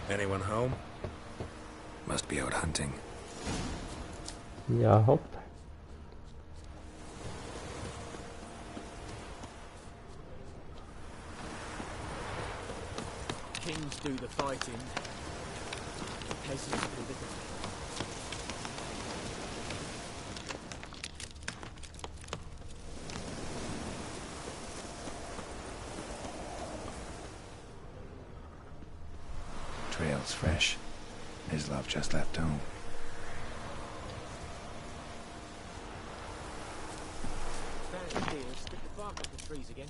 Anyone home? Must be out hunting. Jaha. Kings do the fighting. Peasants do the... Trail's fresh. Mislav just left home. Stand still, stick the bark up the trees again.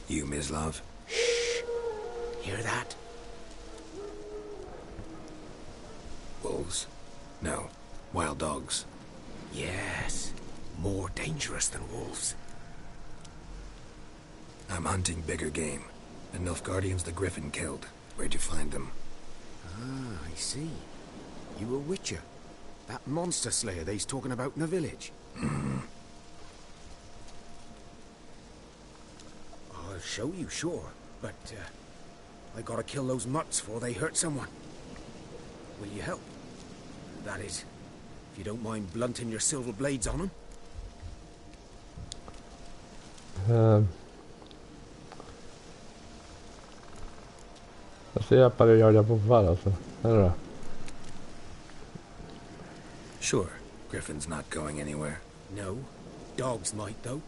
You, Mislav? Shh! Hear that? Wolves? No. Wild dogs. Yes. More dangerous than wolves. I'm hunting bigger game. The Nilfgaardians the Griffin killed. Where'd you find them? Ah, I see. You a witcher. That monster slayer they's talking about in the village. I'll show you, sure. But, I gotta kill those mutts before they hurt someone. Will you help? That is, if you don't mind blunting your silver blades on them. Jag ser bara gör det på fall alltså. Eller då? Sure. Griffin's not going anywhere. No. Dogs might, though.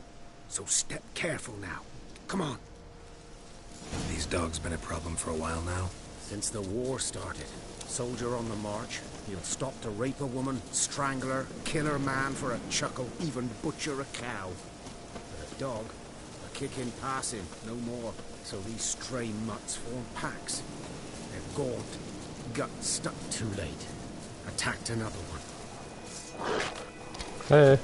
So step careful now. Come on. These dogs been a problem for a while now? Since the war started. Soldier on the march. He'll stop to rape a woman, strangle her, kill her man for a chuckle, even butcher a cow. But a dog, a kick in passing, no more. So these stray mutts form packs. They're gaunt, guts stuck too late. Attacked another one. Hey.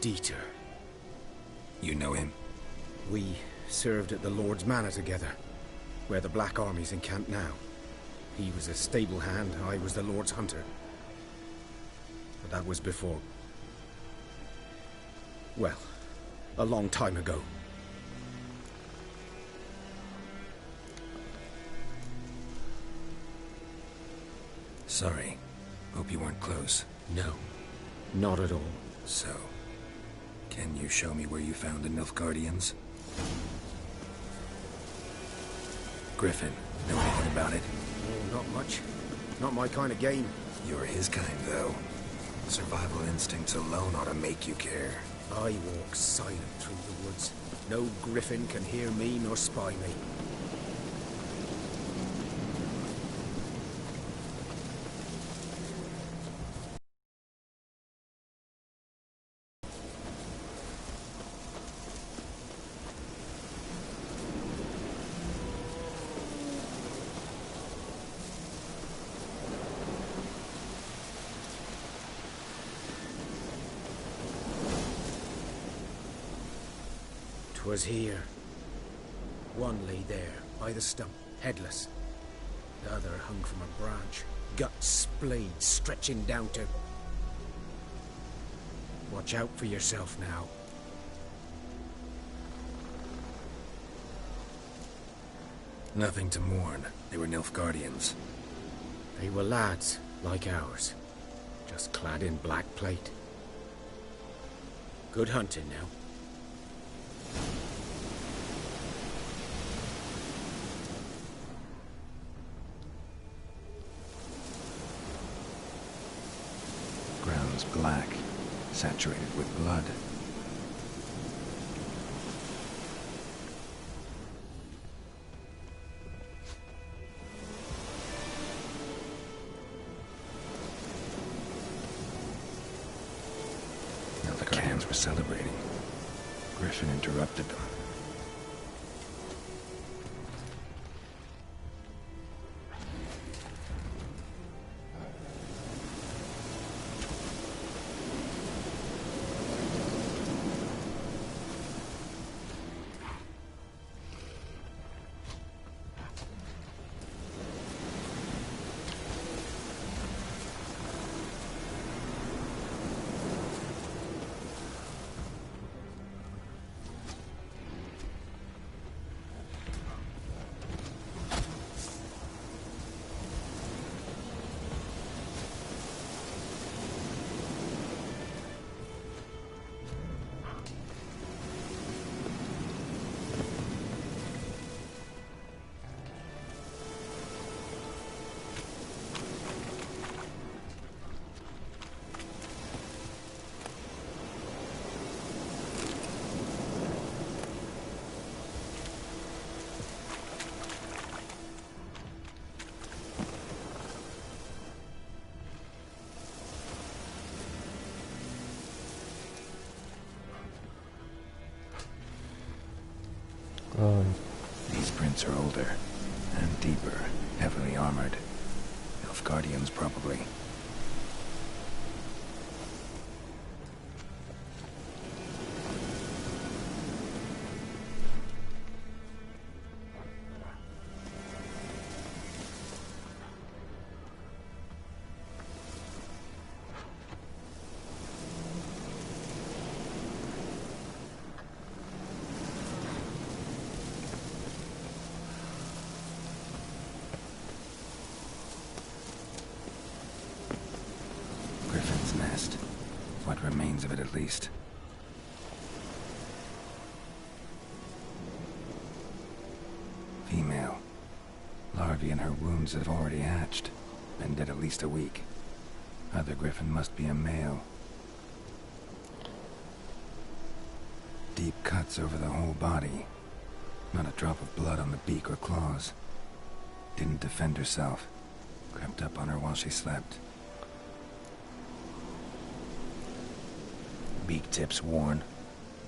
Dieter. You know him? We served at the Lord's Manor together, where the Black Army's encamped now. He was a stable hand, I was the Lord's hunter. But that was before... well, a long time ago. Sorry. Hope you weren't close. No, not at all. So, can you show me where you found the Nilfgaardians? Griffin, know anything about it? Oh, not much. Not my kind of game. You're his kind, though. Survival instincts alone ought to make you care. I walk silent through the woods. No griffin can hear me nor spy me. Was here. One lay there, by the stump, headless. The other hung from a branch, guts splayed, stretching down to... Watch out for yourself now. Nothing to mourn. They were Nilfgaardians. They were lads, like ours. Just clad in black plate. Good hunting now. Ground's black, saturated with blood. were celebrating. Griffin interrupted them. These prints are older and deeper, heavily armored. Elf guardians, probably. Nest. What remains of it, at least. Female. Larvae in her wounds have already hatched. Been dead at least a week. Other griffin must be a male. Deep cuts over the whole body. Not a drop of blood on the beak or claws. Didn't defend herself. Crept up on her while she slept. Beak tips worn,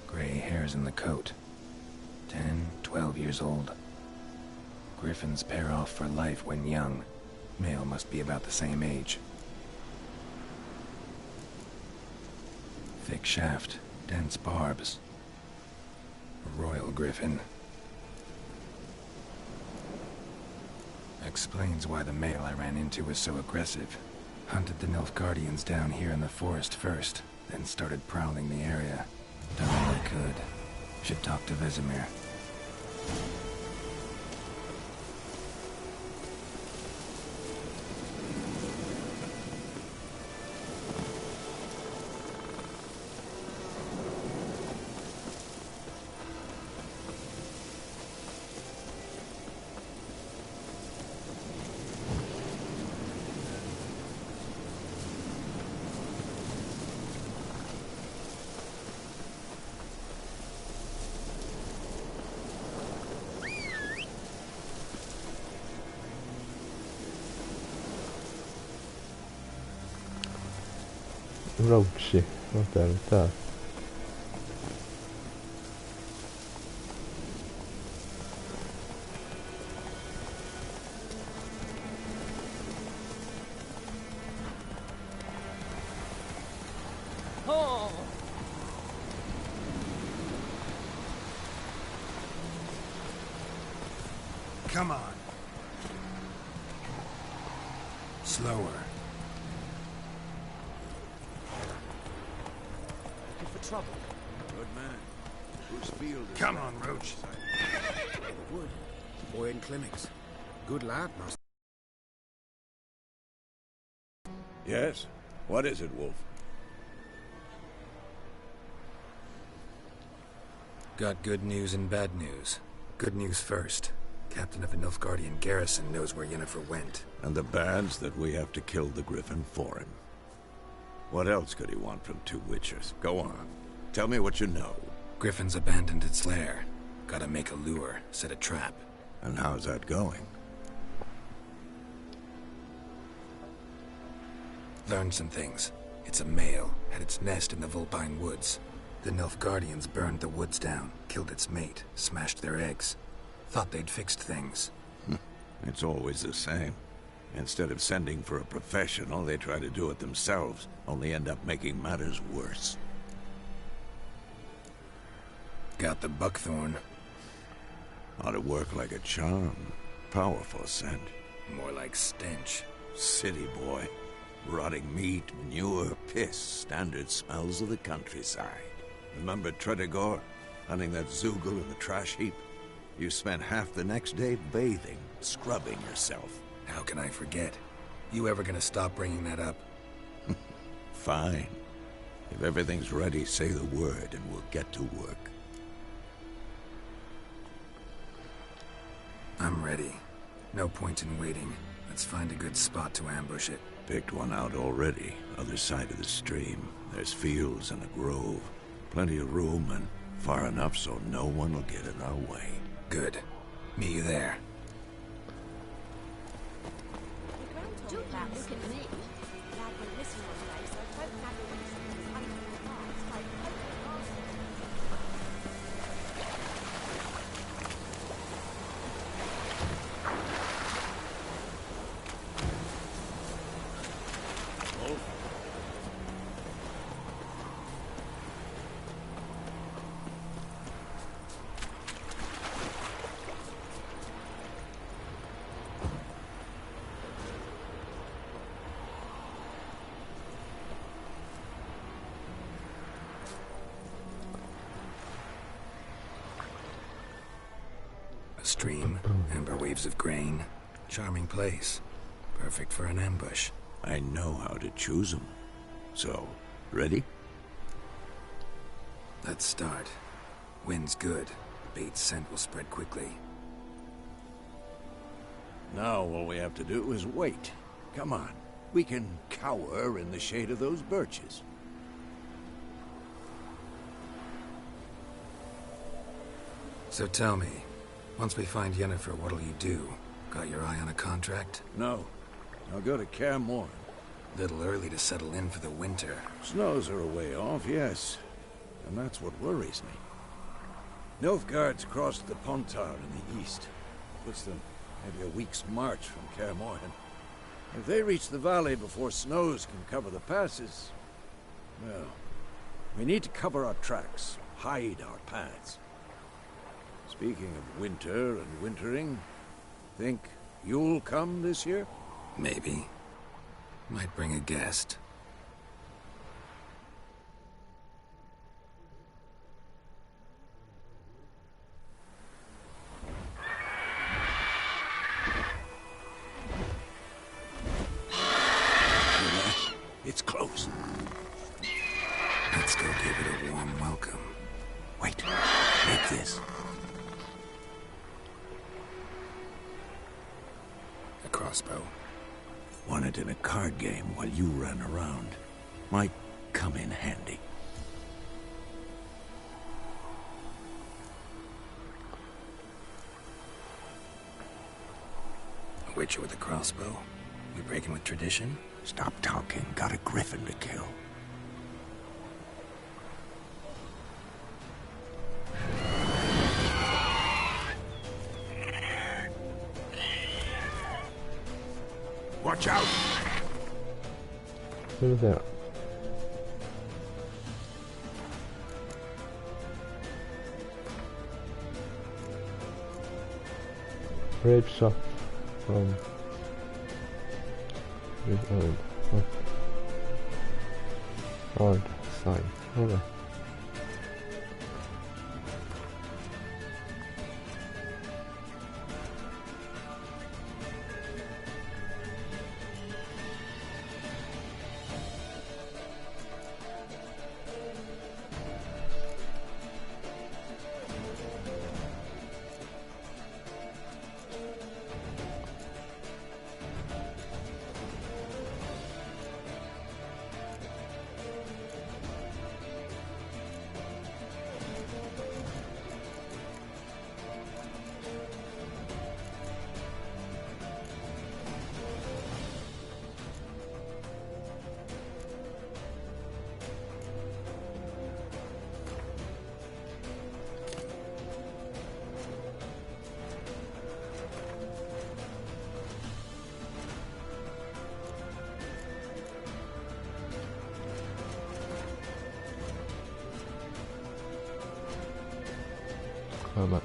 gray hairs in the coat. 10, 12 years old. Griffins pair off for life when young. Male must be about the same age. Thick shaft, dense barbs. A royal griffin. Explains why the male I ran into was so aggressive. Hunted the Nilfgaardians down here in the forest first. Then started prowling the area. Done all I could. Should talk to Vesemir. Roachy, något är det där. Come on. Slower. Looking for trouble. Good man. Whose field is Come that? on, Roach. Wood. Boy in clinics. Good lad, must. Yes? What is it, Wolf? Got good news and bad news. Good news first. Captain of the Nilfgaardian garrison knows where Yennefer went. And the bad's that we have to kill the Griffin for him. What else could he want from two witchers? Go on. Tell me what you know. Griffin's abandoned its lair. Gotta make a lure, set a trap. And how's that going? Learned some things. It's a male, had its nest in the Vulpine Woods. The Nilfgaardians burned the woods down, killed its mate, smashed their eggs. Thought they'd fixed things. It's always the same. Instead of sending for a professional, they try to do it themselves, only end up making matters worse. Got the buckthorn. Ought to work like a charm. Powerful scent. More like stench. City boy. Rotting meat, manure, piss, standard smells of the countryside. Remember Tredegor? Hunting that Zoogle in the trash heap? You spent half the next day bathing, scrubbing yourself. How can I forget? You ever gonna stop bringing that up? Fine. If everything's ready, say the word and we'll get to work. I'm ready. No point in waiting. Let's find a good spot to ambush it. Picked one out already, other side of the stream. There's fields and a grove. Plenty of room and far enough so no one will get in our way. Good. Meet you there. Look at me. Dad went missing one day, so I don't have a witness under the bars, like A stream, amber waves of grain. Charming place. Perfect for an ambush. I know how to choose them. So, ready? Let's start. Wind's good. Bait's scent will spread quickly. Now all we have to do is wait. Come on. We can cower in the shade of those birches. So tell me, once we find Yennefer, what'll you do? Got your eye on a contract? No. I'll go to Kaer Morhen. Little early to settle in for the winter. Snows are a way off, yes. And that's what worries me. Nilfgaard's crossed the Pontar in the east. Puts them maybe a week's march from Kaer Morhen. If they reach the valley before snows can cover the passes, well, we need to cover our tracks, hide our paths. Speaking of winter and wintering, think you'll come this year? Maybe. Might bring a guest. It's close. Let's go give it a warm welcome. Wait, make this. A crossbow. Won it in a card game while you ran around. Might come in handy. A witcher with a crossbow? We breaking with tradition? Stop talking. Got a griffin to kill. Watch out! Who's there? Rape shot from with old sign. Okay. Where am I?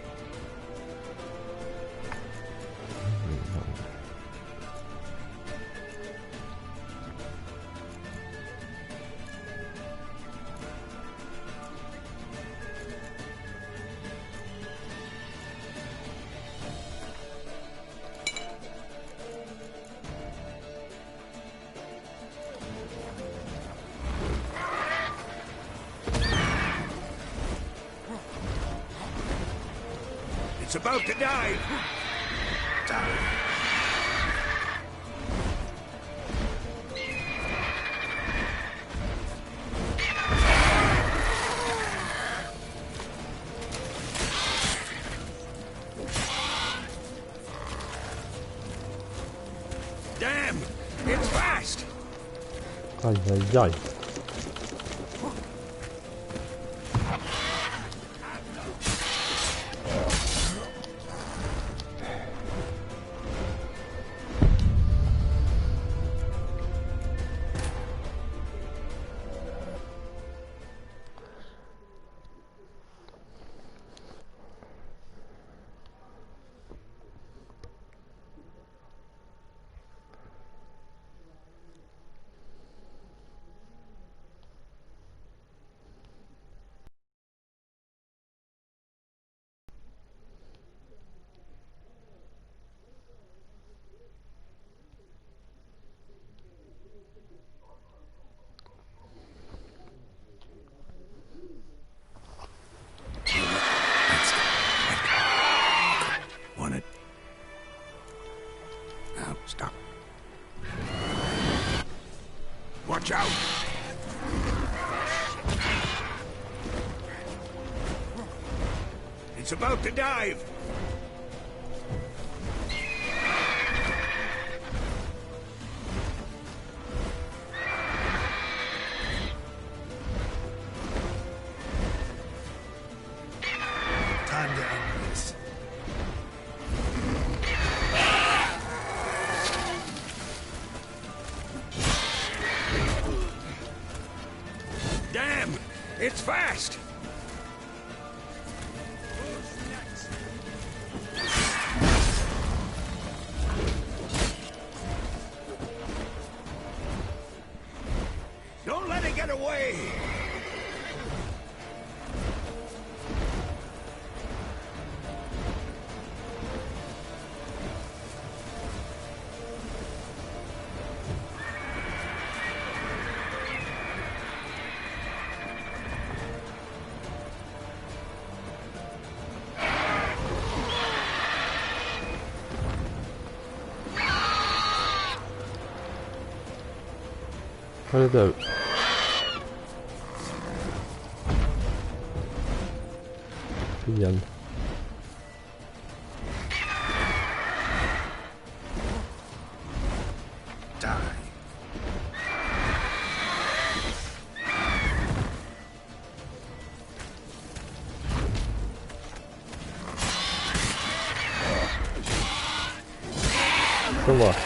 It's about to dive! Damn! It's fast! Aj, aj, aj. Want it? Now, stop. Watch out! It's about to dive! Time to end this. Damn! It's fast! Don't let it get away! Cut it out. The end. Die. So what?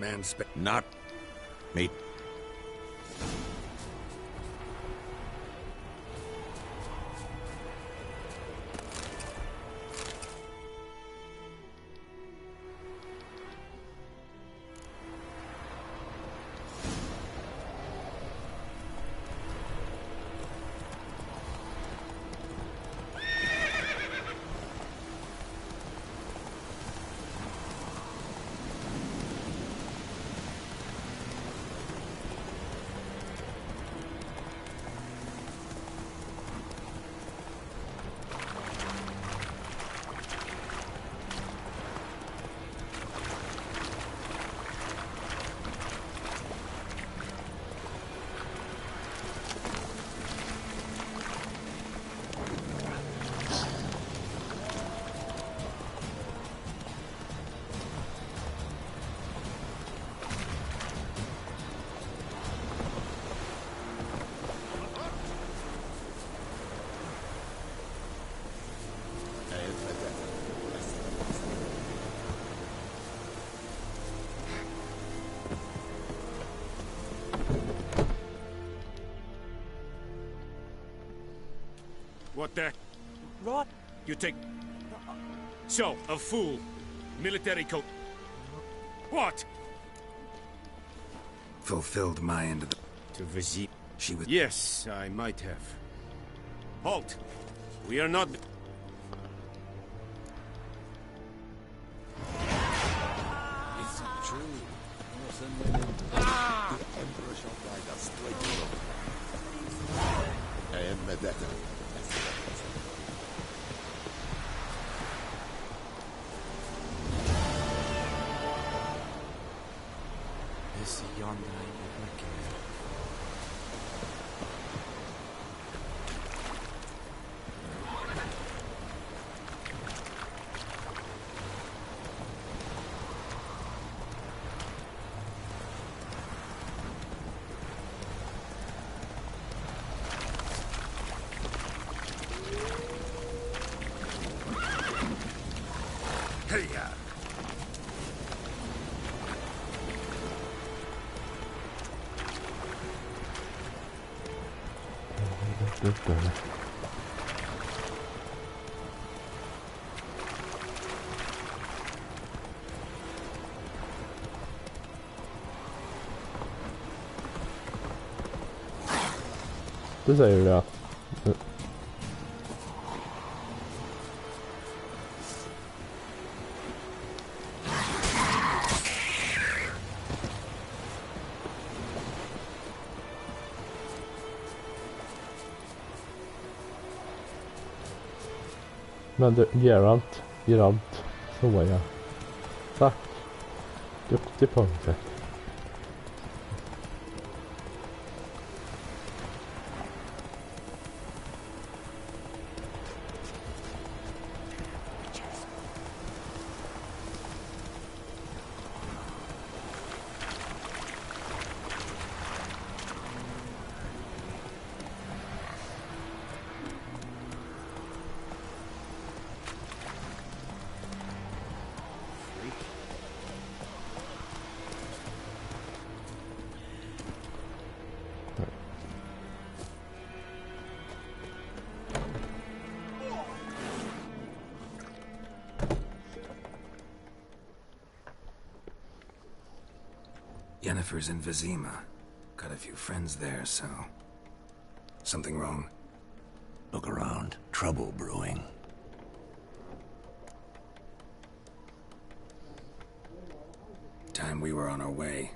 Man, not me. What the? Right. You take... So, a fool. Military coat. What? Fulfilled my end of the... To visit. She was... Yes, I might have. Halt! We are not... Is it true? The Emperor shall guide us straight to Rome. I am Medetta. This yonder ain't the reckon. Hey-ya! Det säger du ja. Men du, Geralt, så ja. Tack. Duktig pojke. Yennefer's in Vizima. Got a few friends there, so... Something wrong? Look around. Trouble brewing. Time we were on our way.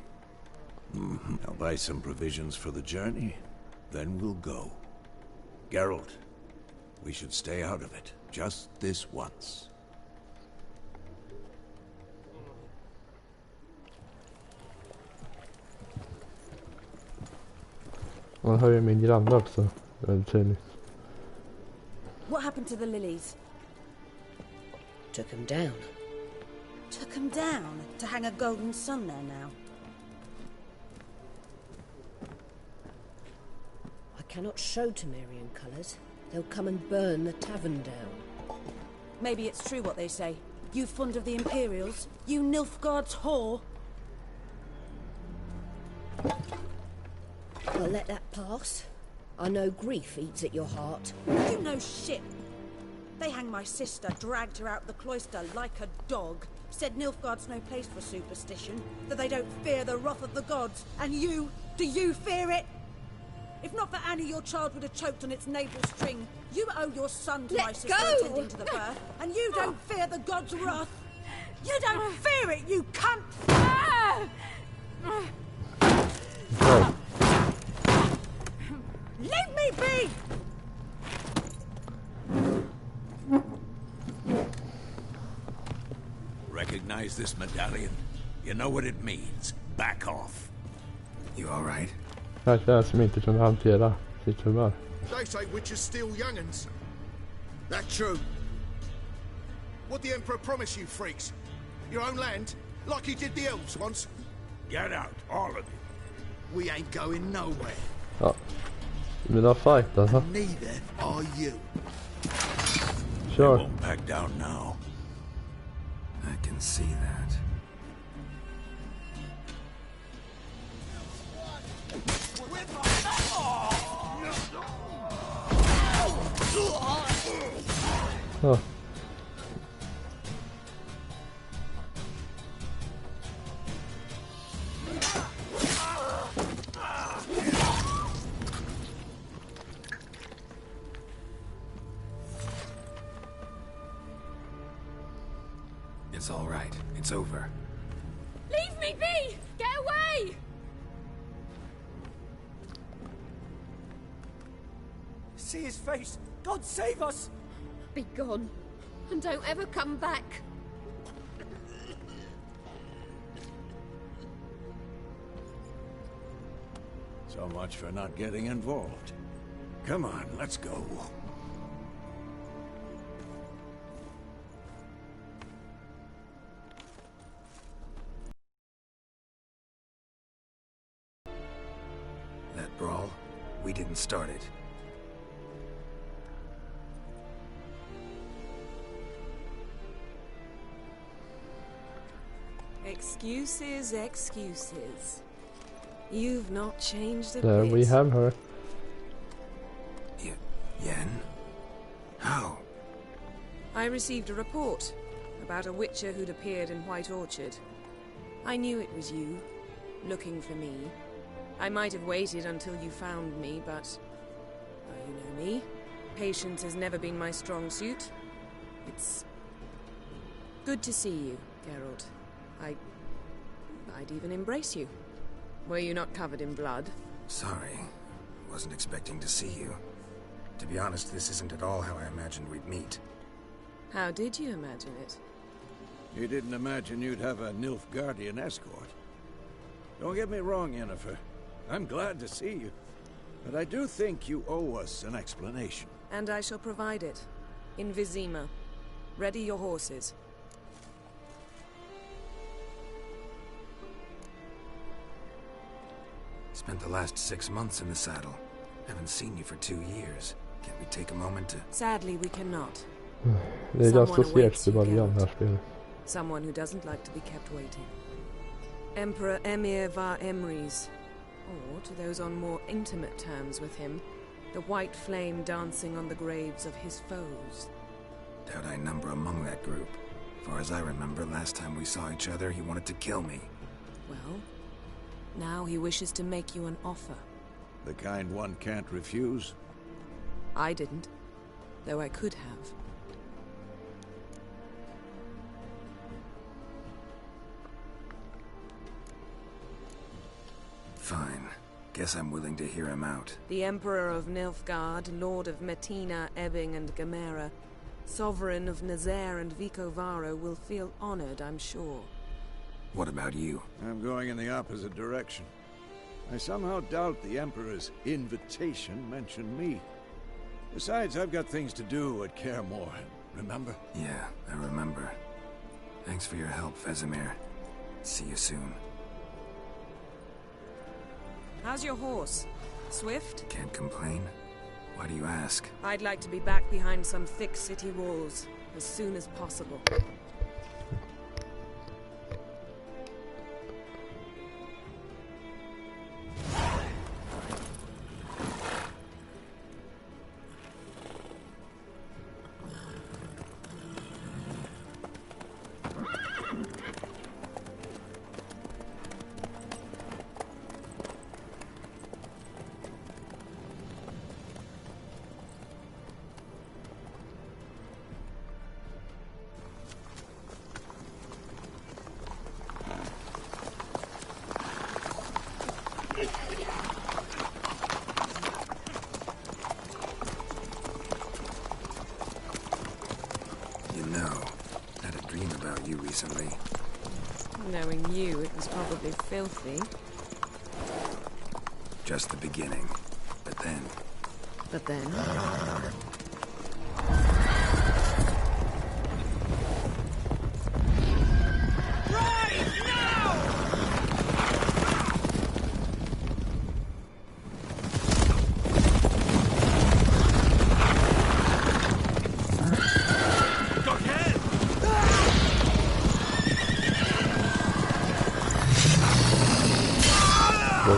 I'll buy some provisions for the journey, then we'll go. Geralt, we should stay out of it, just this once. Man hör ju min granne också. Väldigt tydligt. What happened to the lilies? Took him down. Took them down to hang a golden sun there now. I cannot show Temerian colours. They'll come and burn the tavern down. Maybe it's true what they say. You fond of the Imperials? You Nilfgaard's whore? I'll let that pass. I know grief eats at your heart. You know shit. They hanged my sister, dragged her out the cloister like a dog. Said Nilfgaard's no place for superstition, that they don't fear the wrath of the gods. And you, do you fear it? If not for Annie, your child would have choked on its navel string. You owe your son to my Let sister go! attending to the birth, and you don't fear the gods' wrath. You don't fear it, you cunt! Okay. Leave me be! Recognize this medallion? You know what it means. Back off. You all right? Verkligen som inte kunde hantera sitt humör. They say witches steal young'uns. That true. What the Emperor promise you, freaks? Your own land? Like he did the elves once? Get out, all of you. We ain't going nowhere. Ja. Vill du ha fight alltså? Neither are you. They Sure. won't back down now. I can see that. Oh. It's all right. It's over. Leave me be! Get away! See his face! God save us! Be gone. And don't ever come back. So much for not getting involved. Come on, let's go. That brawl, we didn't start it. Excuses, excuses. You've not changed a There bit. we have her. Yen? How? I received a report about a witcher who'd appeared in White Orchard. I knew it was you, looking for me. I might have waited until you found me, but... well, you know me. Patience has never been my strong suit. It's... good to see you, Geralt. I'd even embrace you. Were you not covered in blood? Sorry. Wasn't expecting to see you. To be honest, this isn't at all how I imagined we'd meet. How did you imagine it? You didn't imagine you'd have a Nilfgaardian escort. Don't get me wrong, Yennefer. I'm glad to see you. But I do think you owe us an explanation. And I shall provide it. In Vizima. Ready your horses. Spent the last 6 months in the saddle. Haven't seen you for 2 years. Can't we take a moment to... Sadly, we cannot. Det är ganska segt i början här spelet. Someone who doesn't like to be kept waiting. Emperor Emir var Emrys. Or, to those on more intimate terms with him, the white flame dancing on the graves of his foes. Doubt I number among that group. Far as I remember, last time we saw each other, he wanted to kill me. Well, now he wishes to make you an offer. The kind one can't refuse? I didn't, though I could have. Fine. Guess I'm willing to hear him out. The Emperor of Nilfgaard, Lord of Metina, Ebbing and Gamera, Sovereign of Nazaire and Vicovaro will feel honored, I'm sure. What about you? I'm going in the opposite direction. I somehow doubt the Emperor's invitation mentioned me. Besides, I've got things to do at Kaer Morhen, remember? Yeah, I remember. Thanks for your help, Vesemir. See you soon. How's your horse? Swift? Can't complain. Why do you ask? I'd like to be back behind some thick city walls as soon as possible. Recently. Knowing you, it was probably filthy. Just the beginning. But then... But then...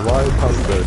Wild Hunter.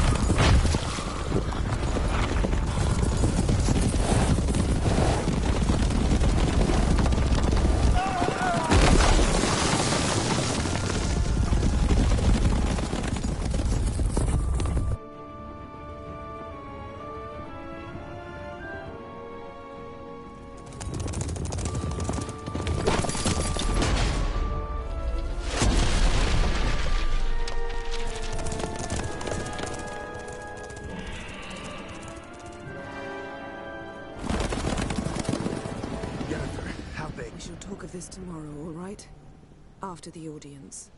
beg. We shall talk of this tomorrow, all right? After the audience.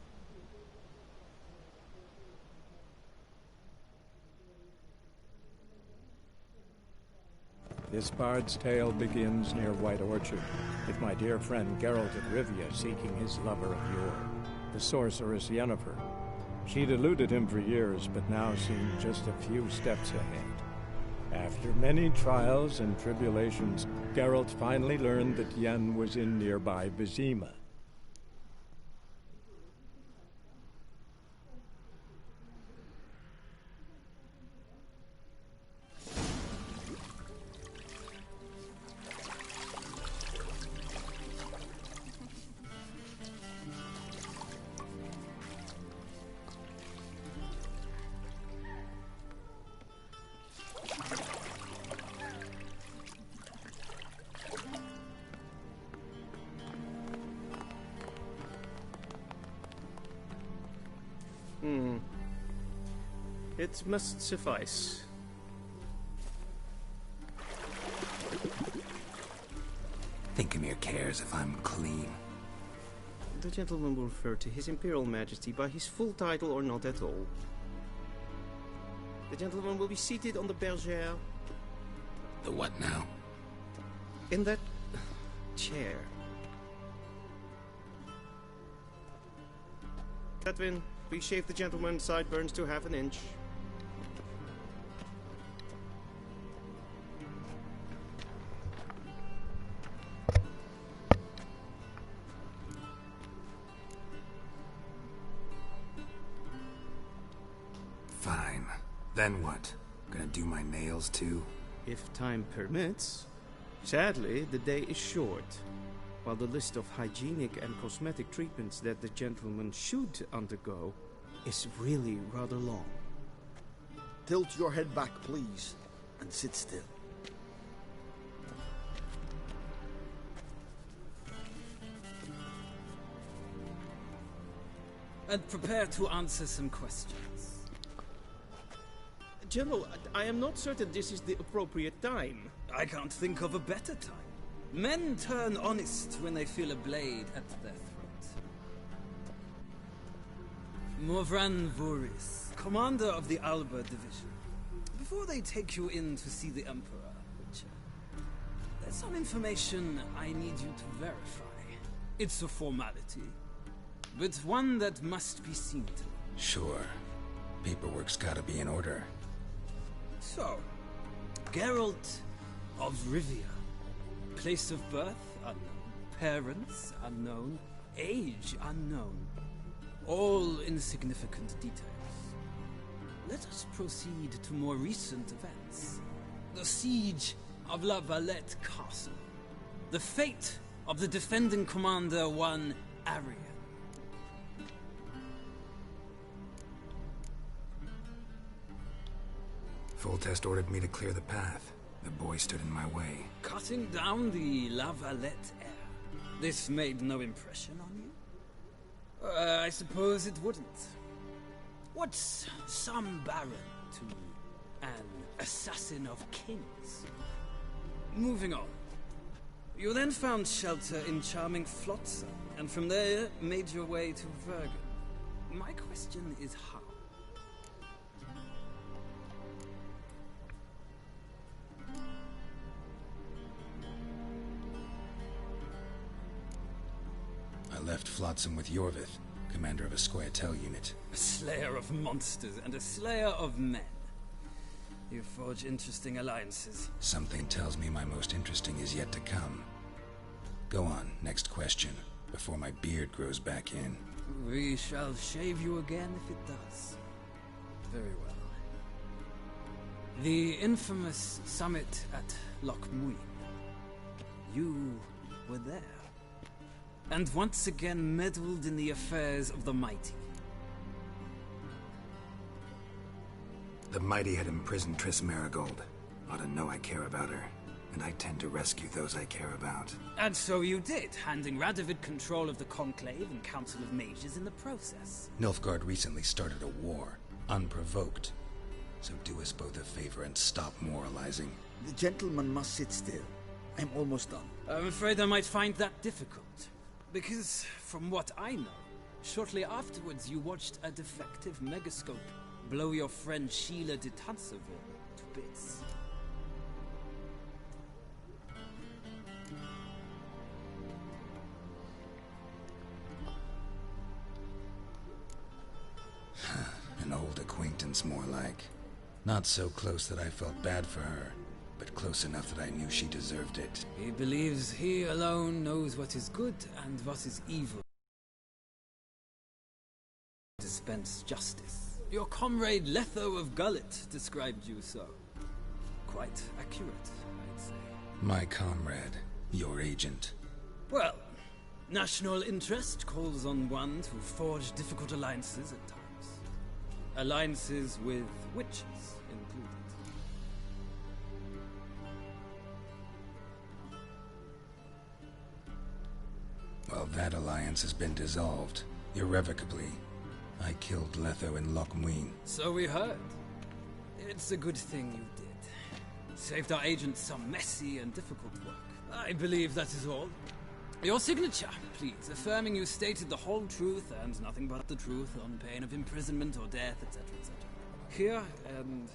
This bard's tale begins near White Orchard, with my dear friend Geralt of Rivia seeking his lover of yore, the sorceress Yennefer. She'd eluded him for years, but now seemed just a few steps ahead. After many trials and tribulations, Geralt finally learned that Yen was in nearby Vizima. It must suffice. Thinkamere cares if I'm clean. The gentleman will refer to His Imperial Majesty by his full title or not at all. The gentleman will be seated on the bergère. The what now? In that chair. Edwin, please shave the gentleman's sideburns to half an inch. Fine. Then what? Gonna do my nails too? If time permits. Sadly, the day is short, while the list of hygienic and cosmetic treatments that the gentleman should undergo is really rather long. Tilt your head back, please, and sit still. And prepare to answer some questions. General, I am not certain this is the appropriate time. I can't think of a better time. Men turn honest when they feel a blade at their throat. Morvran Voris, commander of the Alba Division. Before they take you in to see the Emperor, Witcher, there's some information I need you to verify. It's a formality, but one that must be seen to. Sure. Paperwork's gotta be in order. So, Geralt of Rivia. Place of birth unknown. Parents unknown. Age unknown. All insignificant details. Let us proceed to more recent events. The siege of La Valette Castle. The fate of the defending commander, one Arian. Foltest ordered me to clear the path. The boy stood in my way. Cutting down the La Valette heir. This made no impression on you? I suppose it wouldn't. What's some baron to an assassin of kings? Moving on. You then found shelter in charming Flotsam, and from there made your way to Vergen. My question is how? I left Flotsam with Yorvith, commander of a Squaretel unit. A slayer of monsters and a slayer of men. You forge interesting alliances. Something tells me my most interesting is yet to come. Go on, next question, before my beard grows back in. We shall shave you again if it does. Very well. The infamous summit at Loch Muin. You were there. And once again meddled in the affairs of the mighty. The mighty had imprisoned Triss Marigold. Ought to know I care about her, and I tend to rescue those I care about. And so you did, handing Radovid control of the Conclave and Council of Mages in the process. Nilfgaard recently started a war, unprovoked. So do us both a favor and stop moralizing. The gentleman must sit still. I'm almost done. I'm afraid I might find that difficult. Because, from what I know, shortly afterwards you watched a defective megascope blow your friend Sheila de Tanserville to bits. An old acquaintance, more like. Not so close that I felt bad for her, but close enough that I knew she deserved it. He believes he alone knows what is good and what is evil. Dispense justice. Your comrade Letho of Gullet described you so. Quite accurate, I'd say. My comrade, your agent. Well, national interest calls on one to forge difficult alliances at times. Alliances with witches included. Well, that alliance has been dissolved, irrevocably. I killed Letho in Loch Muin. So we heard. It's a good thing you did. Saved our agent some messy and difficult work. I believe that is all. Your signature, please, affirming you stated the whole truth and nothing but the truth on pain of imprisonment or death, etc., etc. Here and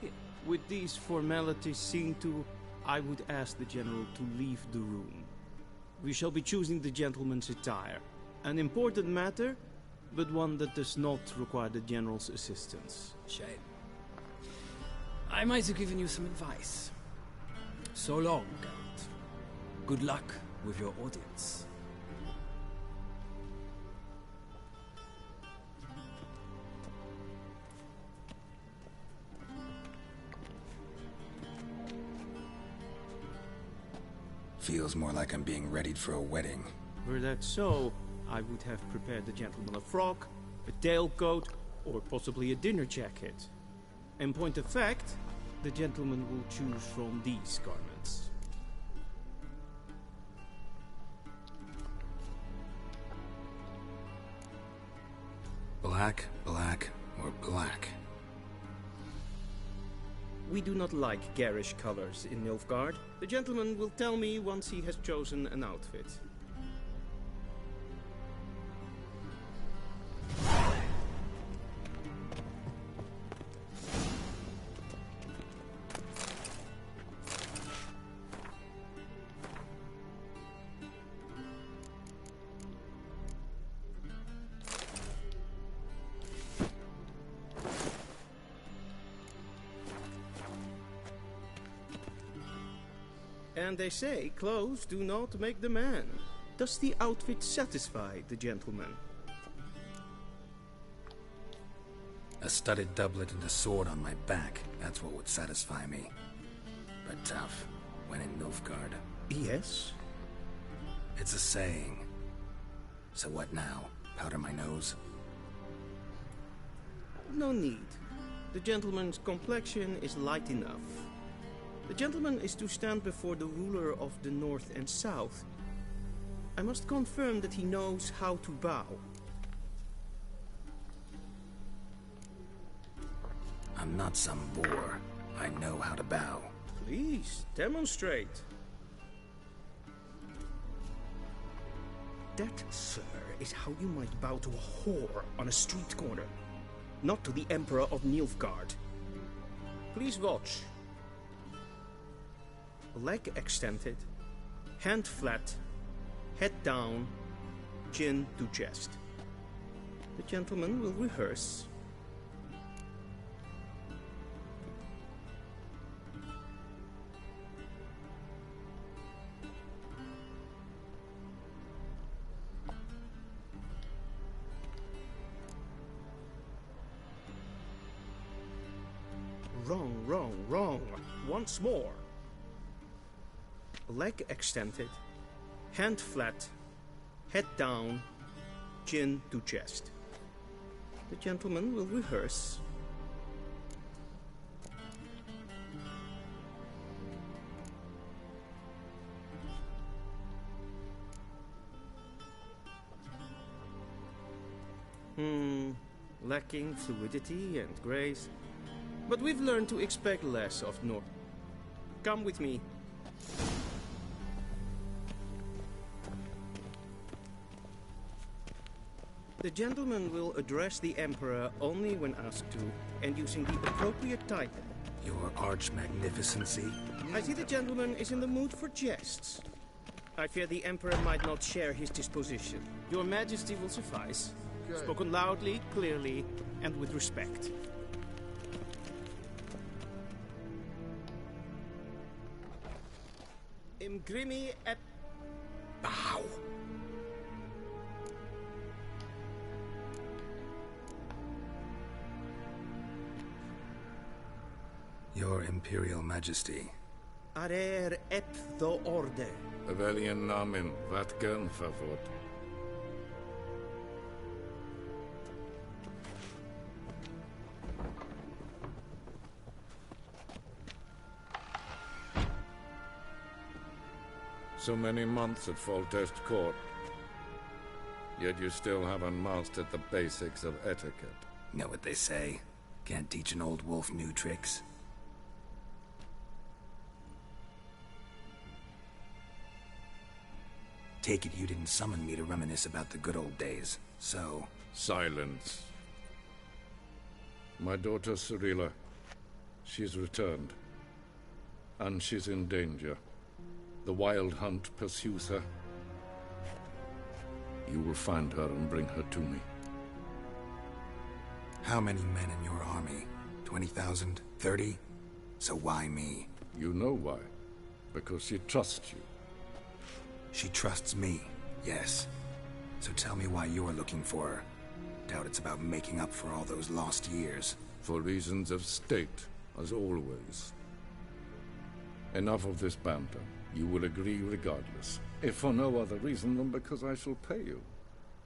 here. With these formalities seen to, I would ask the General to leave the room. We shall be choosing the gentleman's attire. An important matter, but one that does not require the General's assistance. Shame. I might have given you some advice. So long, Geralt. Good luck with your audience. Feels more like I'm being readied for a wedding. Were that so, I would have prepared the gentleman a frock, a tailcoat, or possibly a dinner jacket. In point of fact, the gentleman will choose from these garments. Black, black, or black? We do not like garish colors in Nilfgaard. The gentleman will tell me once he has chosen an outfit. And they say clothes do not make the man. Does the outfit satisfy the gentleman? A studded doublet and a sword on my back, that's what would satisfy me. But tough, when in Nilfgaard. Yes? It's a saying. So what now? Powder my nose? No need. The gentleman's complexion is light enough. The gentleman is to stand before the ruler of the North and South. I must confirm that he knows how to bow. I'm not some boor. I know how to bow. Please, demonstrate. That, sir, is how you might bow to a whore on a street corner. Not to the Emperor of Nilfgaard. Please watch. Leg extended, hand flat, head down, chin to chest. The gentleman will rehearse. Wrong, wrong, wrong. Once more. Leg extended, hand flat, head down, chin to chest. The gentleman will rehearse. Lacking fluidity and grace. But we've learned to expect less of North. Come with me. The gentleman will address the Emperor only when asked to, and using the appropriate title. Your Arch-Magnificency? I see the gentleman is in the mood for jests. I fear the Emperor might not share his disposition. Your Majesty will suffice. Good. Spoken loudly, clearly, and with respect. Imgrimi et... Bow! Your Imperial Majesty. Arer ep the orde. Evelien namen, wat gern favor. So many months at Foltest Court. Yet you still haven't mastered the basics of etiquette. Know what they say? Can't teach an old wolf new tricks. Take it you didn't summon me to reminisce about the good old days, so... Silence. My daughter Cyrilla, she's returned. And she's in danger. The Wild Hunt pursues her. You will find her and bring her to me. How many men in your army? 20,000? 30? So why me? You know why. Because she trusts you. She trusts me, yes. So tell me why you're looking for her. Doubt it's about making up for all those lost years. For reasons of state, as always. Enough of this banter. You will agree regardless. If for no other reason than because I shall pay you.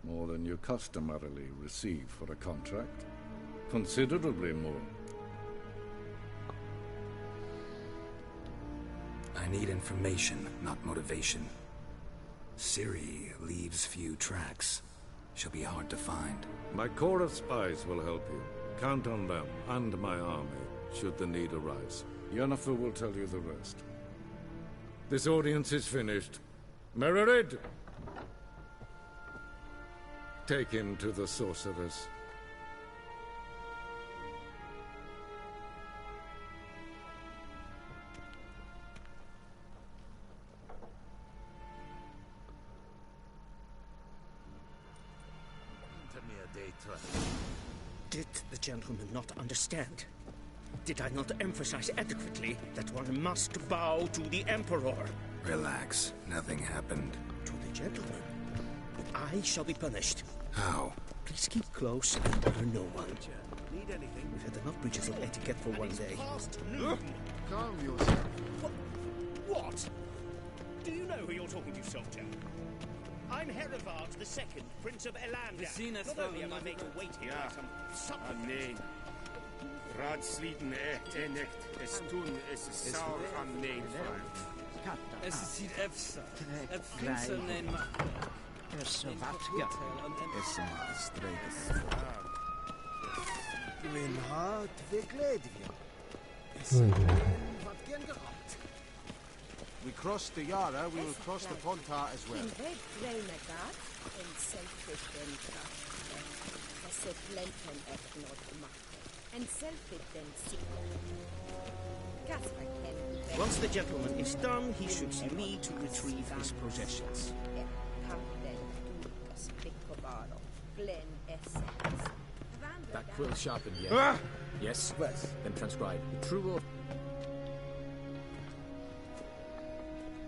More than you customarily receive for a contract. Considerably more. I need information, not motivation. Ciri leaves few tracks. She'll be hard to find. My corps of spies will help you. Count on them, and my army, should the need arise. Yennefer will tell you the rest. This audience is finished. Mererid! Take him to the sorceress. Did the gentleman not understand? Did I not emphasize adequately that one must bow to the Emperor? Relax. Nothing happened. To the gentleman. But I shall be punished. How? Please keep close and bother no one. Need anything? We've had enough breaches of etiquette for one day. Past noon. Calm yourself. What? Do you know who you're talking to, soldier? I'm Herivard II, Prince of Elandar. Not only am I made to wait here like some supplicant. Nee. Raadsleden echt es tun es saur an nee. Es sieht efsa. Efsa nein ma. Es watga. Es streek. Min hart verkledje. Es wat gen gehabt. We crossed the Yara, we will cross the Pontar as well. Once the gentleman is done, he should see me to retrieve his possessions. That quill sharpened yet? Ah! Yes? Then transcribe. True or...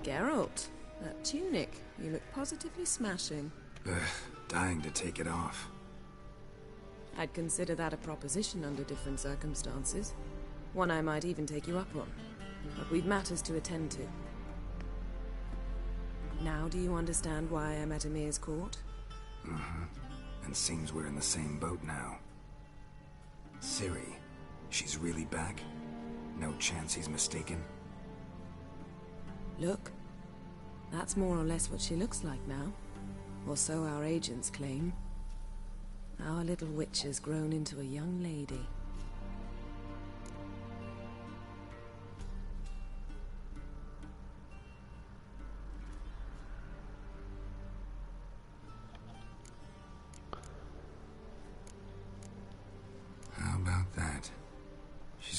Geralt, that tunic. You look positively smashing. Dying to take it off. I'd consider that a proposition under different circumstances. One I might even take you up on. But we've matters to attend to. Now do you understand why I'm at Emir's court? Mm-hmm. And seems we're in the same boat now. Ciri, she's really back? No chance he's mistaken? Look. That's more or less what she looks like now. Or so our agents claim. Our little witch has grown into a young lady.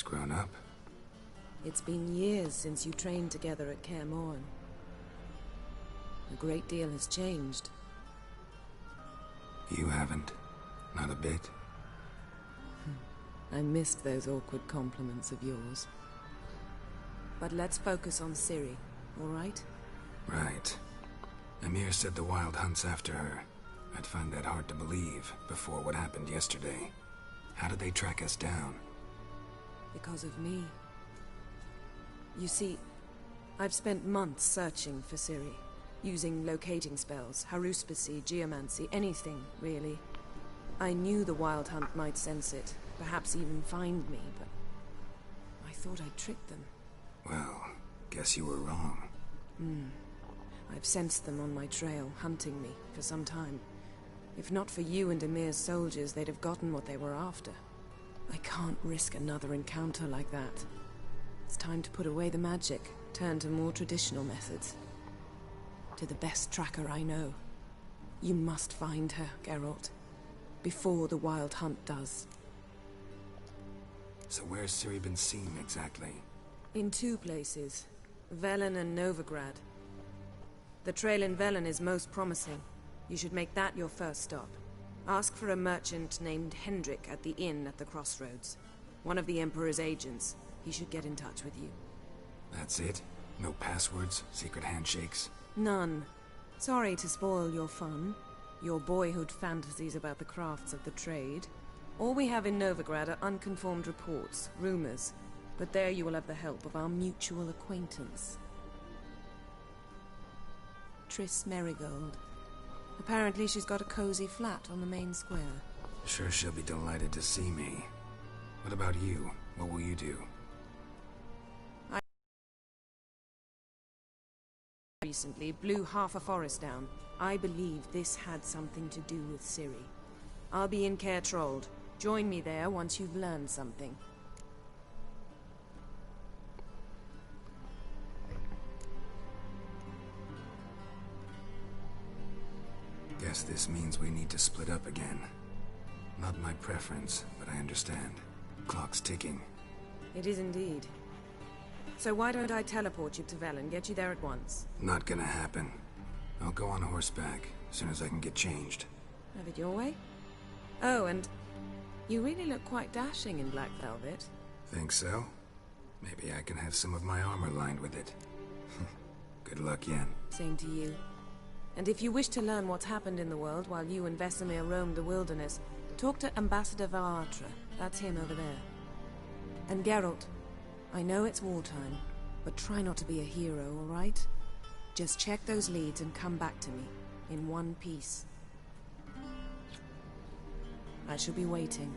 grown up. It's been years since you trained together at Kaer Morhen. A great deal has changed. You haven't. Not a bit. I missed those awkward compliments of yours. But let's focus on Ciri, all right? Right. Emir said the Wild Hunt's after her. I'd find that hard to believe before what happened yesterday. How did they track us down? Because of me. You see, I've spent months searching for Ciri, using locating spells, haruspicy, geomancy, anything, really. I knew the Wild Hunt might sense it, perhaps even find me, but I thought I'd tricked them. Well, guess you were wrong. I've sensed them on my trail, hunting me, for some time. If not for you and Emir's soldiers, they'd have gotten what they were after. I can't risk another encounter like that. It's time to put away the magic, turn to more traditional methods. To the best tracker I know. You must find her, Geralt. Before the Wild Hunt does. So where's Ciri been seen exactly? In 2 places. Velen and Novigrad. The trail in Velen is most promising. You should make that your first stop. Ask for a merchant named Hendrik at the inn at the crossroads. One of the Emperor's agents. He should get in touch with you. That's it? No passwords? Secret handshakes? None. Sorry to spoil your fun. Your boyhood fantasies about the crafts of the trade. All we have in Novigrad are unconfirmed reports, rumors. But there you will have the help of our mutual acquaintance. Triss Merigold. Apparently she's got a cozy flat on the main square. Sure she'll be delighted to see me. What about you? What will you do? I recently blew half a forest down. I believe this had something to do with Ciri. I'll be in Caer Trold. Join me there once you've learned something. Guess this means we need to split up again. Not my preference, but I understand. Clock's ticking. It is indeed. So why don't I teleport you to Velen, get you there at once? Not gonna happen. I'll go on horseback, as soon as I can get changed. Have it your way? Oh, and you really look quite dashing in black velvet. Think so? Maybe I can have some of my armor lined with it. Good luck, Yen. Same to you. And if you wish to learn what's happened in the world while you and Vesemir roamed the wilderness, talk to Ambassador Varatra. That's him over there. And Geralt, I know it's wartime, but try not to be a hero, all right? Just check those leads and come back to me, in one piece. I shall be waiting.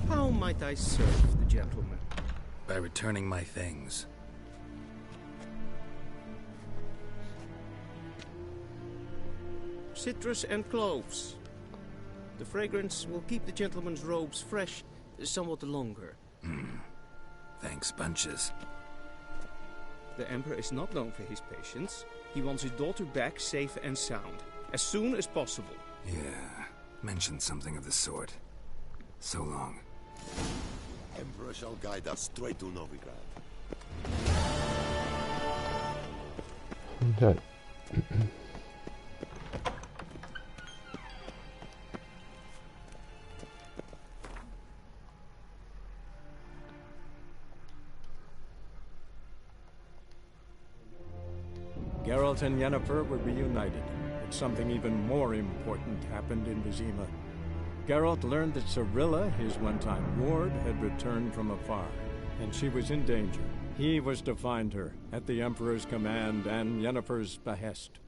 How might I serve the gentleman? By returning my things. Citrus and cloves. The fragrance will keep the gentleman's robes fresh somewhat longer. Thanks, bunches. The Emperor is not known for his patience. He wants his daughter back safe and sound, as soon as possible. Yeah, mentioned something of the sort. So long. Emperor shall guide us straight to Novigrad. Okay. Geralt and Yennefer were reunited, but something even more important happened in Vizima. Geralt learned that Cirilla, his one-time ward, had returned from afar, and she was in danger. He was to find her, at the Emperor's command and Yennefer's behest.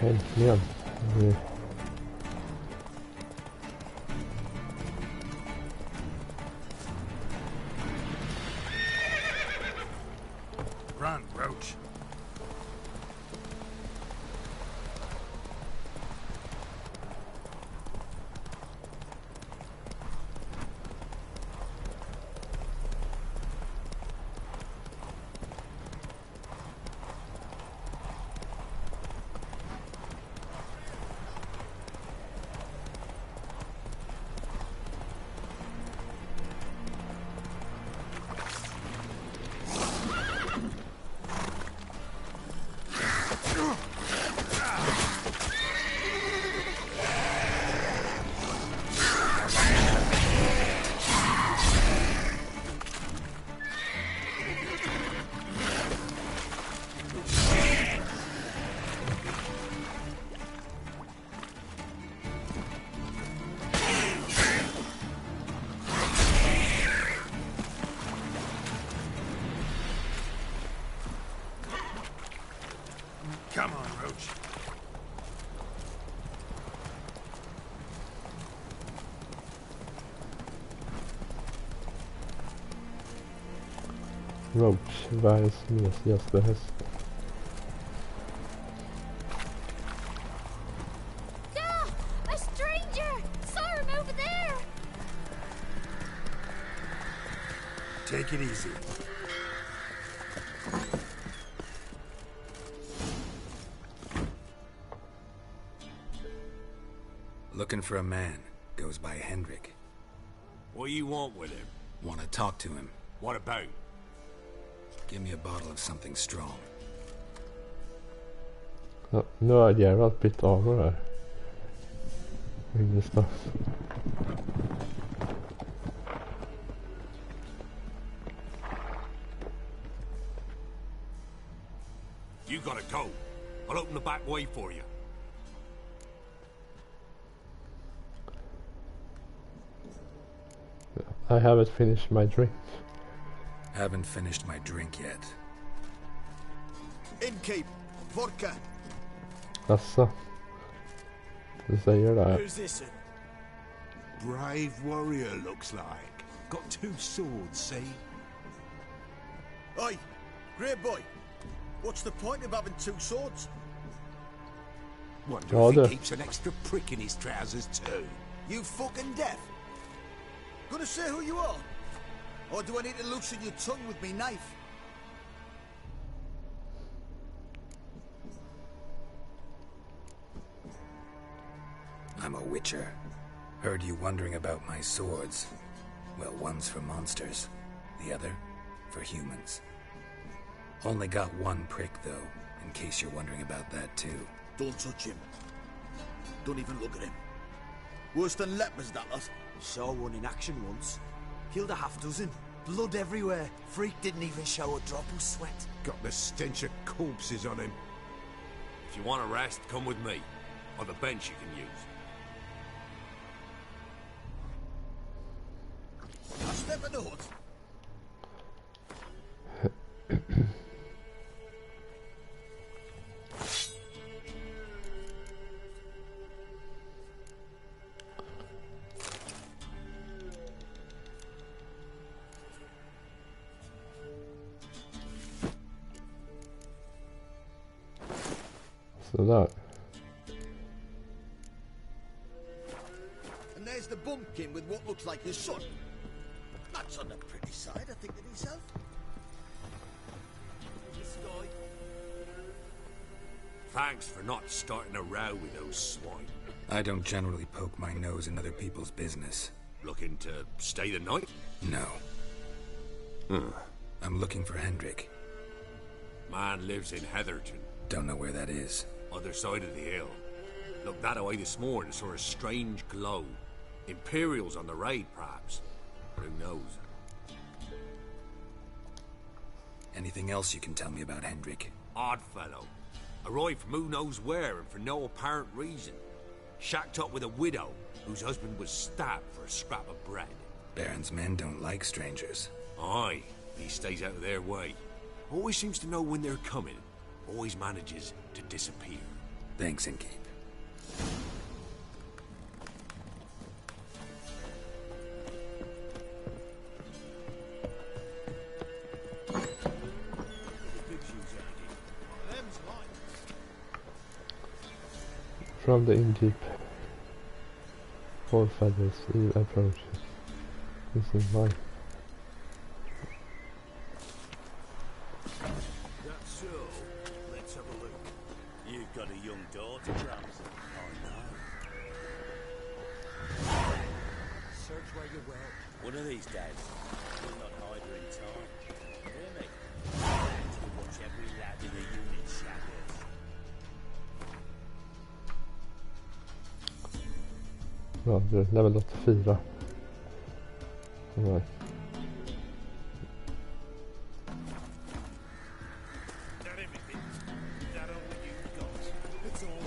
Äntligen. Run, Roach. Come on, Roach. Roach, världens mesigaste häst. A stranger! Saw him over there! Take it easy. Looking for a man. Goes by Hendrik. What do you want with him? Want to talk to him. What about? Give me a bottle of something strong. Ja, nu har jag jävlat bytt av det här. Ingenstans. You gotta go. I'll open the back way for you. I haven't finished my drink. Haven't finished my drink yet. Innkeep. Vodka. Asså. Du säger det här. Who's this? Brave warrior looks like. Got 2 swords, see? Oi, grey boy. What's the point of having 2 swords? Wonder Ja, if he det. keeps an extra prick in his trousers too. You fucking deaf? Gonna say who you are? Or do I need to loosen your tongue with me knife? I'm a witcher. Heard you wondering about my swords. Well, one's for monsters. The other, for humans. Only got 1 prick, though, in case you're wondering about that, too. Don't touch him. Don't even look at him. Worse than lepers, that lot. Saw one in action once. Killed a half-dozen. Blood everywhere. Freak didn't even show a drop of sweat. Got the stench of corpses on him. If you want a rest, come with me. On the bench you can use. I'll step in the hut. Sådär. And there's the bumpkin with what looks like his son. That's on the pretty side, I think to myself. This guy. Thanks for not starting a row with those swine. I don't generally poke my nose in other people's business. Looking to stay the night? No. I'm looking for Hendrik. Man lives in Heatherton. Don't know where that is. Other side of the hill. Looked that away this morning, saw a strange glow. Imperials on the raid, perhaps. Who knows? Anything else you can tell me about Hendrik? Odd fellow. Arrived from who knows where and for no apparent reason. Shacked up with a widow whose husband was stabbed for a scrap of bread. Baron's men don't like strangers. Aye, he stays out of their way. Always seems to know when they're coming. Always manages to disappear. Thanks, Inkeep. From the Inkeep. 4 feathers, he approaches. This is mine. That's so. Let's have a look. You've got a young daughter, perhaps. I know. Search where you will. One of these days, we'll not hide her in time. Hear me? To watch every lad in the unit shaggers. Ja, det är level 84. Alright. That everything? That all you've got? It's all.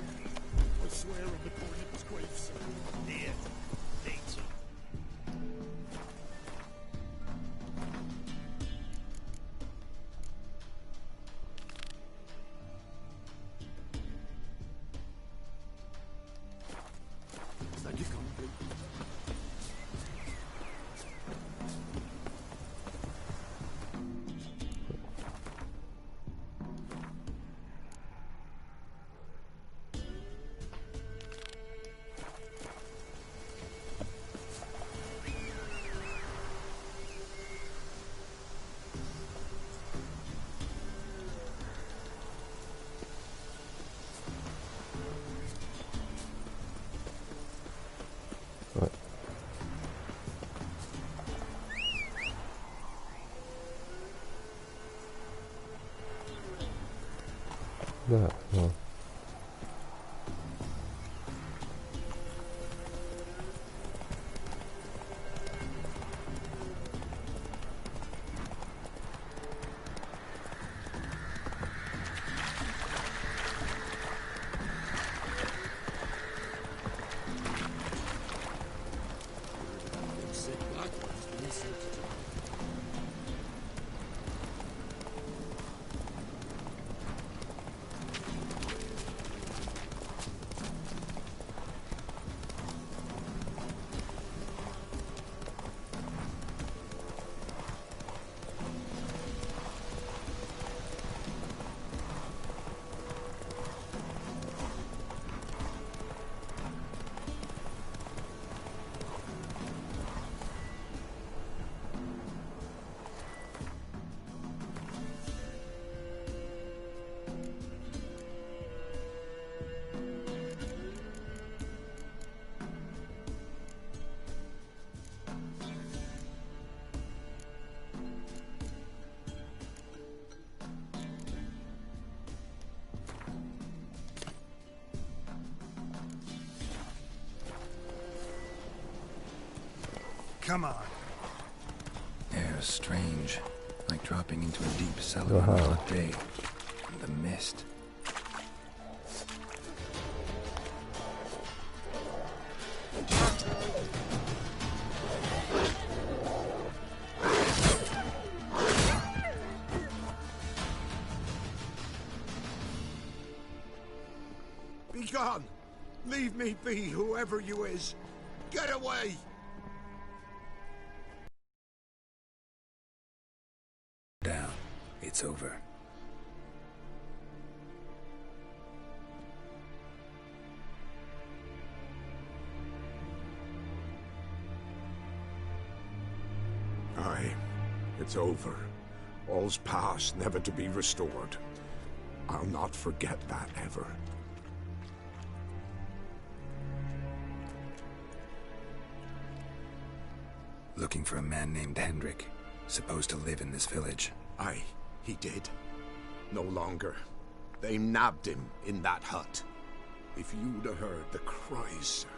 I swear on the Cornet's gravestone. Here. Take some. Thank you, Company. Right. Där, ja. Come on. Air strange, like dropping into a deep cellar on a hot day. And the mist. Be gone. Leave me be, whoever you is. Get away. Down. It's over. Aye, it's over. All's past, never to be restored. I'll not forget that ever. Looking for a man named Hendrik, supposed to live in this village. Aye, he did. No longer. They nabbed him in that hut. If you'd have heard the cries, sir.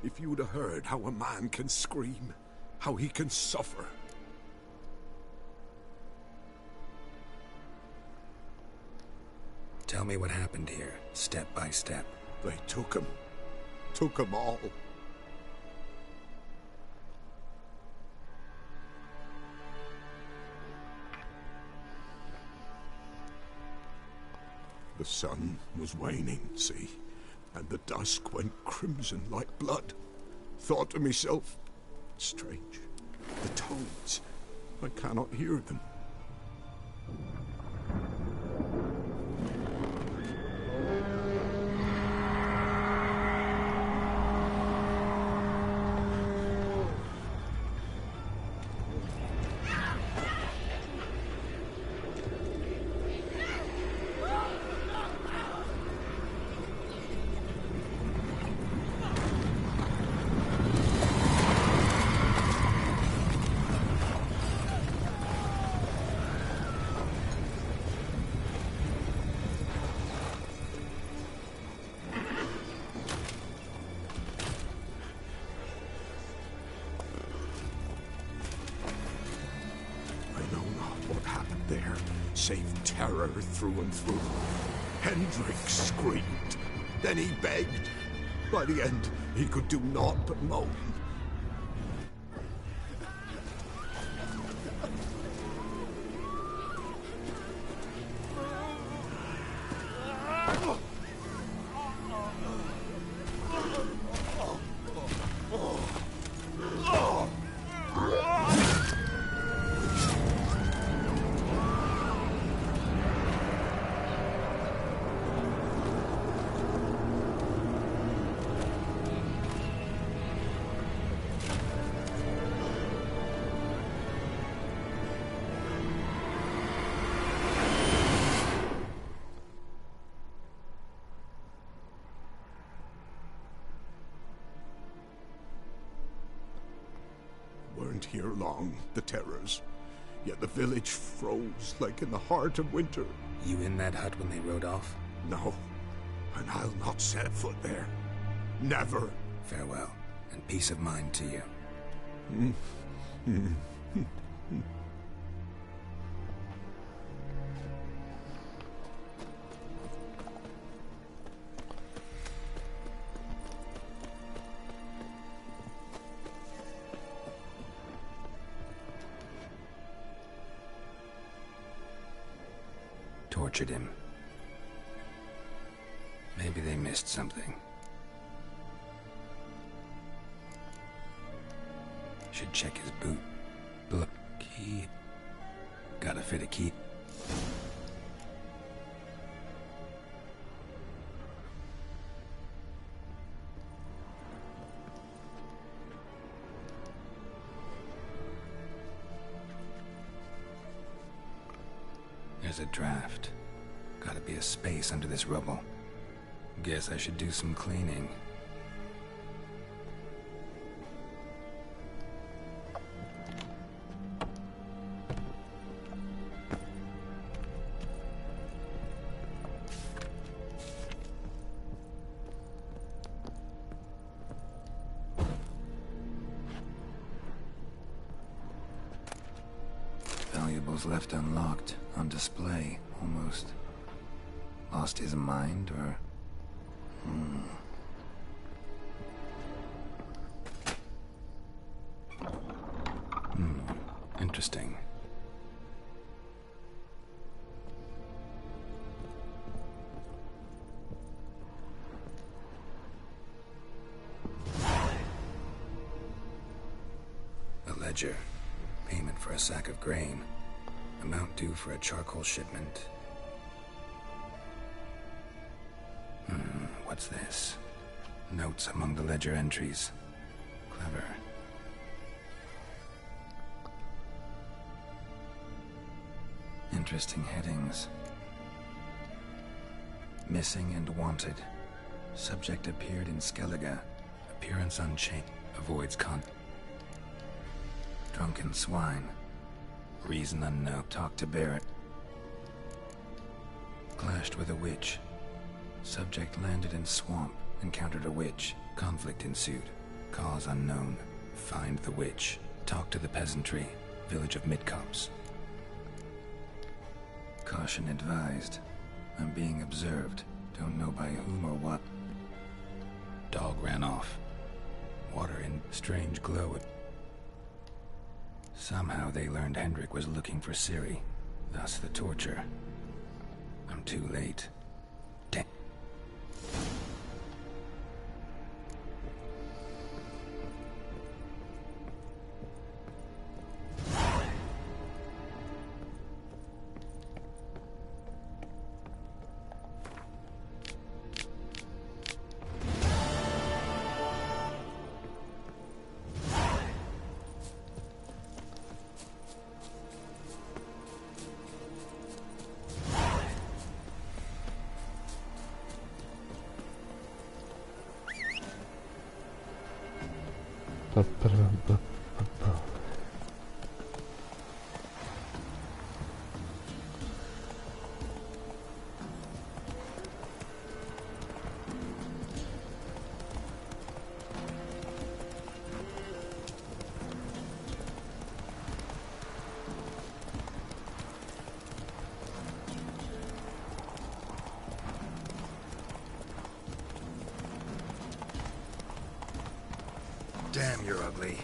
If you'd have heard how a man can scream, how he can suffer. Tell me what happened here, step by step. They took him. Took him all. The sun was waning, see? and the dusk went crimson like blood. Thought to myself, strange, the toads, I cannot hear them. Save terror through and through. Hendrik screamed. Then he begged. By the end, he could do naught but moan. Weren't here long, the terrors. Yet the village froze like in the heart of winter. You in that hut when they rode off? No, and I'll not set foot there. Never. Farewell, and peace of mind to you. Tortured him. Maybe they missed something. Should check his boot. Look, key. Gotta fit a key. There's a draft. Gotta be a space under this rubble. Guess I should do some cleaning. Valuables left unlocked, on display, almost. Lost his mind, or... Interesting. A ledger. Payment for a sack of grain. Amount due for a charcoal shipment. What's this? Notes among the ledger entries. Clever. Interesting headings. Missing and wanted. Subject appeared in Skellige. Appearance unchanged. Avoids Drunken swine. Reason unknown. Talk to Barrett. Clashed with a witch. Subject landed in swamp. Encountered a witch. Conflict ensued. Cause unknown. Find the witch. Talk to the peasantry. Village of Midcopse. Caution advised. I'm being observed. Don't know by whom or what. Dog ran off. Water in strange glow. Somehow they learned Hendrik was looking for Ciri. Thus the torture. I'm too late. Damn, you're ugly.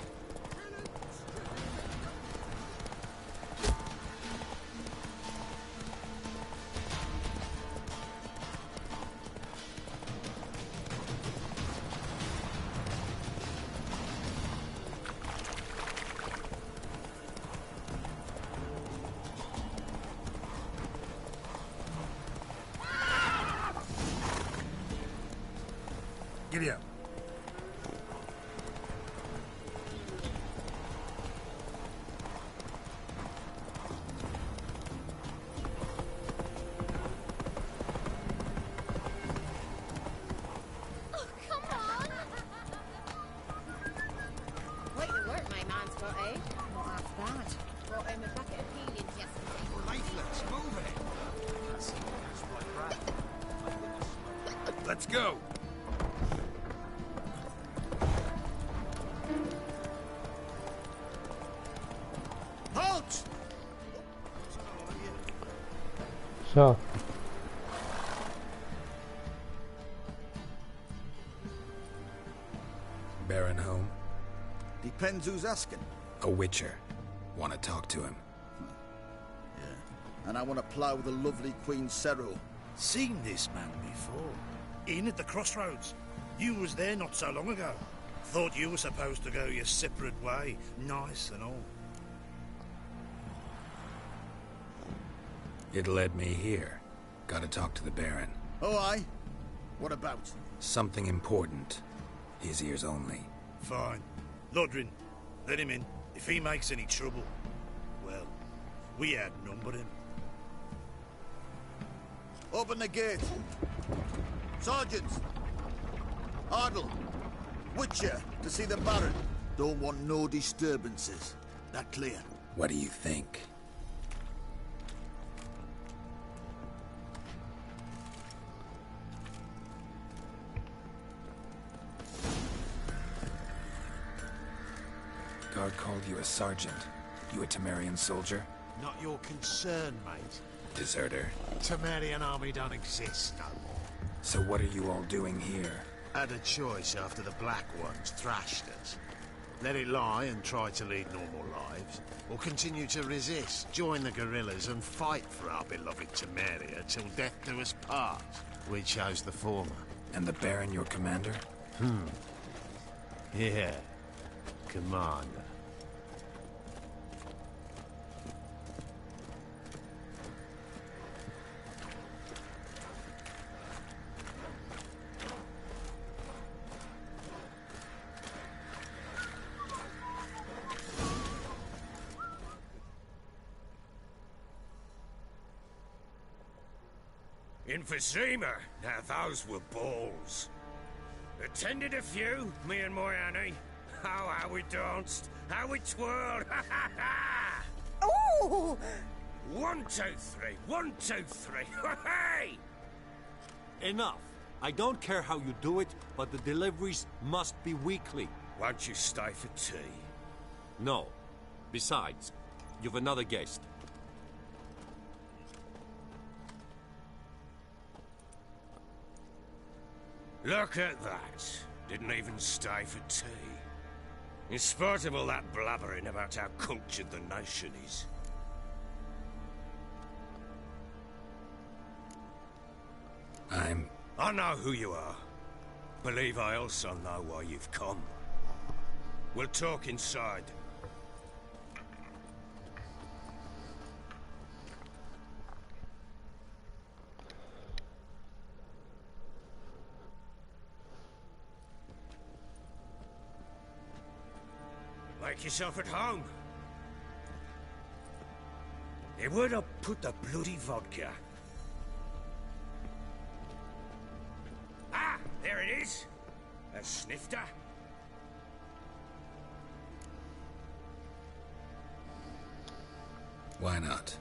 Giddy up. Let's go! Halt! So. Baron home? Depends who's asking. A witcher. Want to talk to him. Yeah. And I want to plough the lovely Queen Cero. Seen this man before. In at the crossroads. You was there not so long ago. Thought you were supposed to go your separate way. Nice and all. It led me here. Gotta talk to the Baron. Oh, aye? What about? Something important. His ears only. Fine. Lodrin, let him in. If he makes any trouble, well, we outnumber him. Open the gate. Sergeants! Ardle! Witcher, to see the Baron. Don't want no disturbances. That clear? What do you think? Guard called you a sergeant. You a Temerian soldier? Not your concern, mate. Deserter. Temerian army don't exist no more. So what are you all doing here? Had a choice after the Black Ones thrashed us. Let it lie and try to lead normal lives, or continue to resist, join the guerrillas and fight for our beloved Temeria till death do us part. We chose the former. And the Baron your commander? Yeah. Commander. Emphysema. Now those were balls. Attended a few, me and my Annie. Oh, how we danced, how we twirled, ha ha ha! Ooh! 1, 2, 3, 1, 2, 3, hey! Enough. I don't care how you do it, but the deliveries must be weekly. Won't you stay for tea? No. Besides, you've another guest. Look at that. Didn't even stay for tea. In spite of all that blabbering about how cultured the nation is. I know who you are. Believe I also know why you've come. We'll talk inside. Make yourself at home. Hey, where'd I put the bloody vodka? Ah, there it is. A snifter. Why not?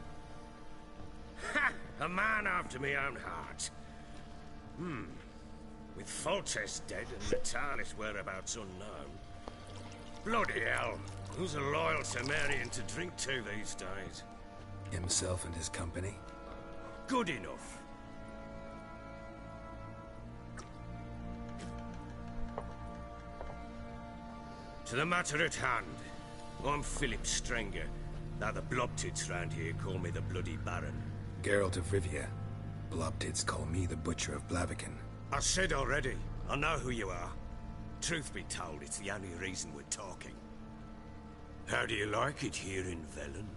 Ha! A man after my own heart. With Foltest dead and Natalis whereabouts unknown. Bloody hell. Who's a loyal Cimmerian to drink to these days? Himself and his company? Good enough. To the matter at hand. I'm Philip Strenger. Now the blobtits round here call me the Bloody Baron. Geralt of Rivia. Blobtits call me the Butcher of Blaviken. I said already, I know who you are. Truth be told, it's the only reason we're talking. How do you like it here in Velen?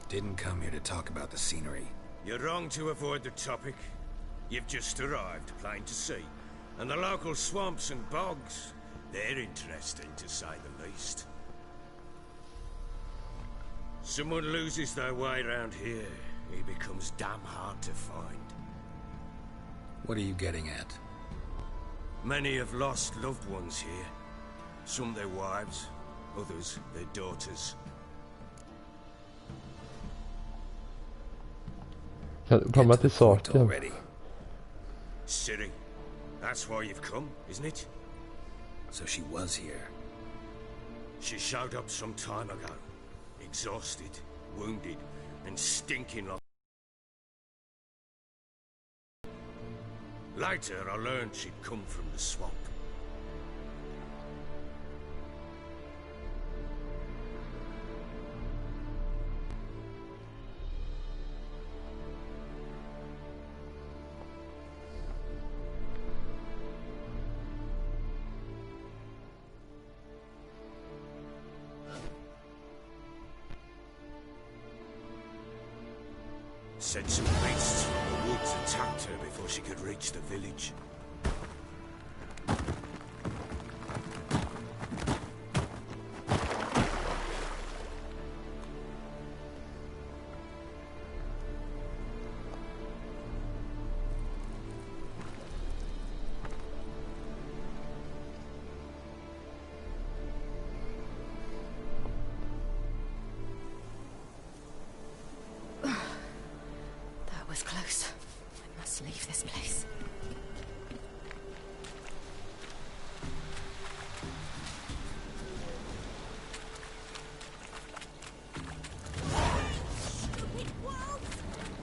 Didn't come here to talk about the scenery. You're wrong to avoid the topic. You've just arrived, plain to see. And the local swamps and bogs, they're interesting to say the least. Someone loses their way around here, he becomes damn hard to find. What are you getting at? Many have lost loved ones here. Some their wives, others their daughters. Kan du komma till saken? Ciri, that's why you've come, isn't it? So she was here. She showed up some time ago. Exhausted, wounded, and stinking like... Later, I learned she'd come from the swamp. Said some beasts from the woods attacked her before she could reach the village. Close. I must leave this place. Stupid wolves!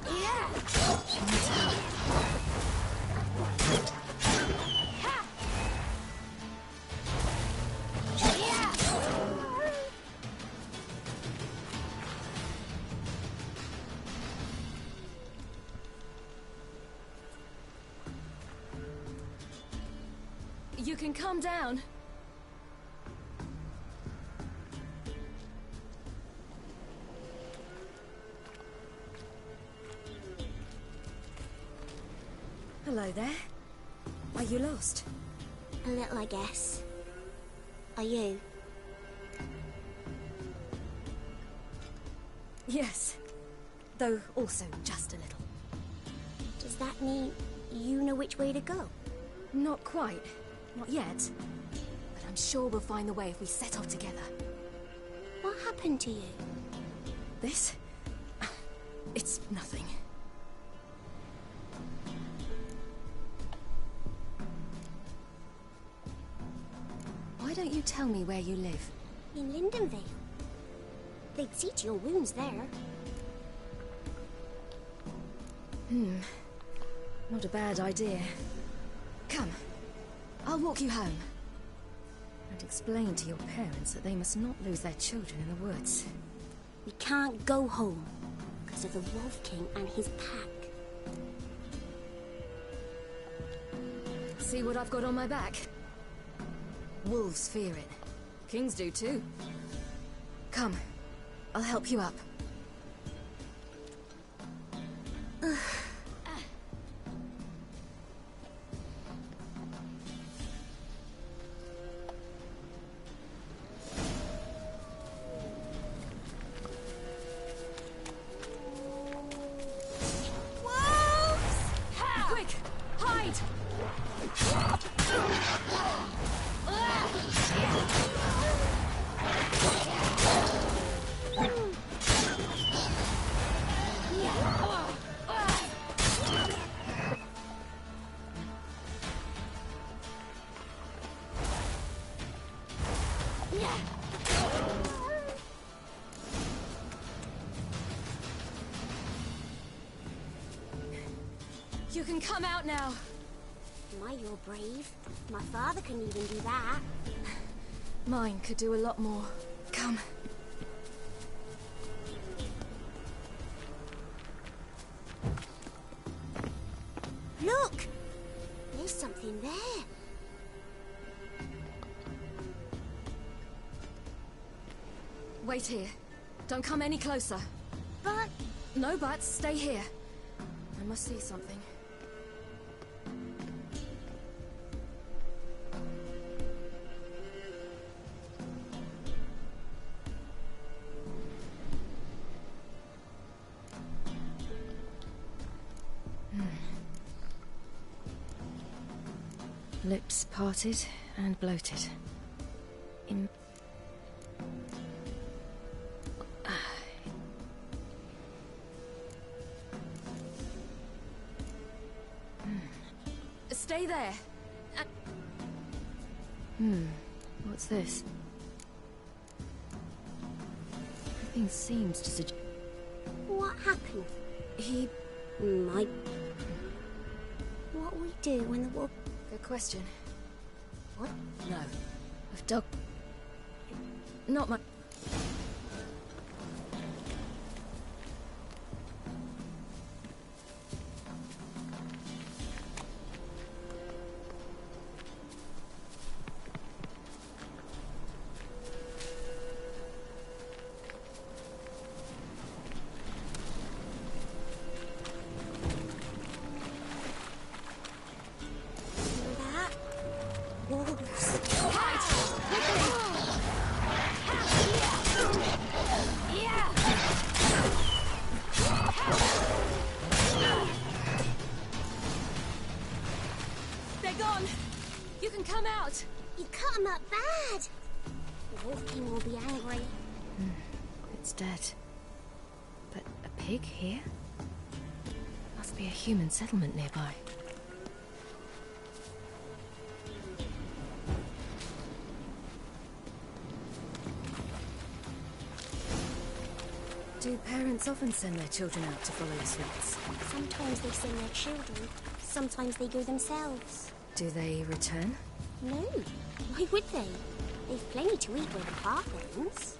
Yeah! You can calm down. Hello there. Are you lost? A little, I guess. Are you? Yes. Though also just a little. Does that mean you know which way to go? Not quite. Not yet. But I'm sure we'll find the way if we set off together. What happened to you? This? It's nothing. Why don't you tell me where you live? In Lindenvale. They'd see to your wounds there. Not a bad idea. Come. I'll walk you home. And explain to your parents that they must not lose their children in the woods. We can't go home because of the Wolf King and his pack. See what I've got on my back? Wolves fear it. Kings do too. Come. I'll help you up. You can come out now. My, you're brave. My father can even do that. Mine could do a lot more. Come. Look! There's something there. Wait here. Don't come any closer. But... No buts. Stay here. I must see something. Lips parted and bloated. Stay there. What's this? Everything seems to suggest... What happened? He... What will we do when the wolf... Good question. What? No. I've dug... Not my... You cut him up bad. The Wolf King will be angry. It's dead. But a pig here? Must be a human settlement nearby. Do parents often send their children out to follow the sweets? Sometimes they send their children. Sometimes they go themselves. Do they return? No. Why would they? They've plenty to eat where the path ends.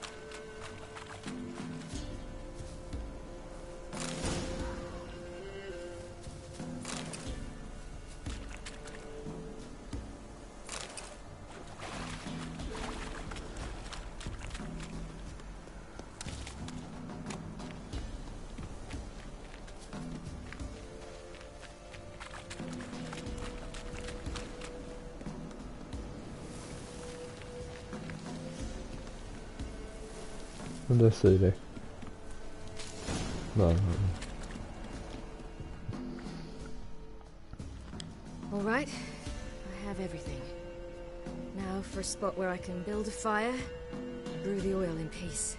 Men det säger det. Nej. All right. I have everything. Now for a spot where I can build a fire, brew the oil in peace.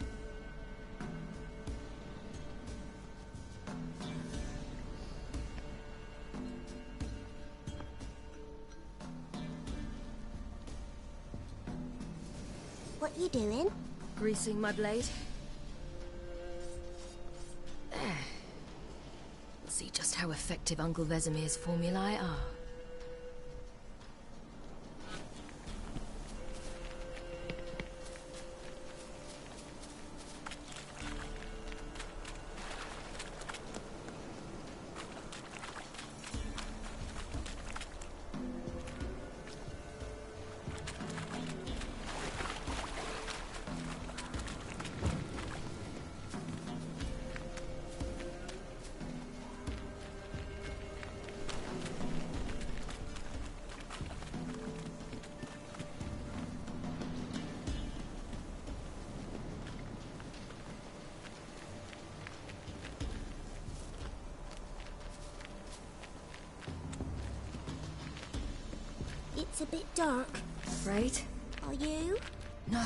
What are you doing? Greasing my blade. There. Let's see just how effective Uncle Vesemir's formulae are. It's a bit dark. Afraid? Are you? No.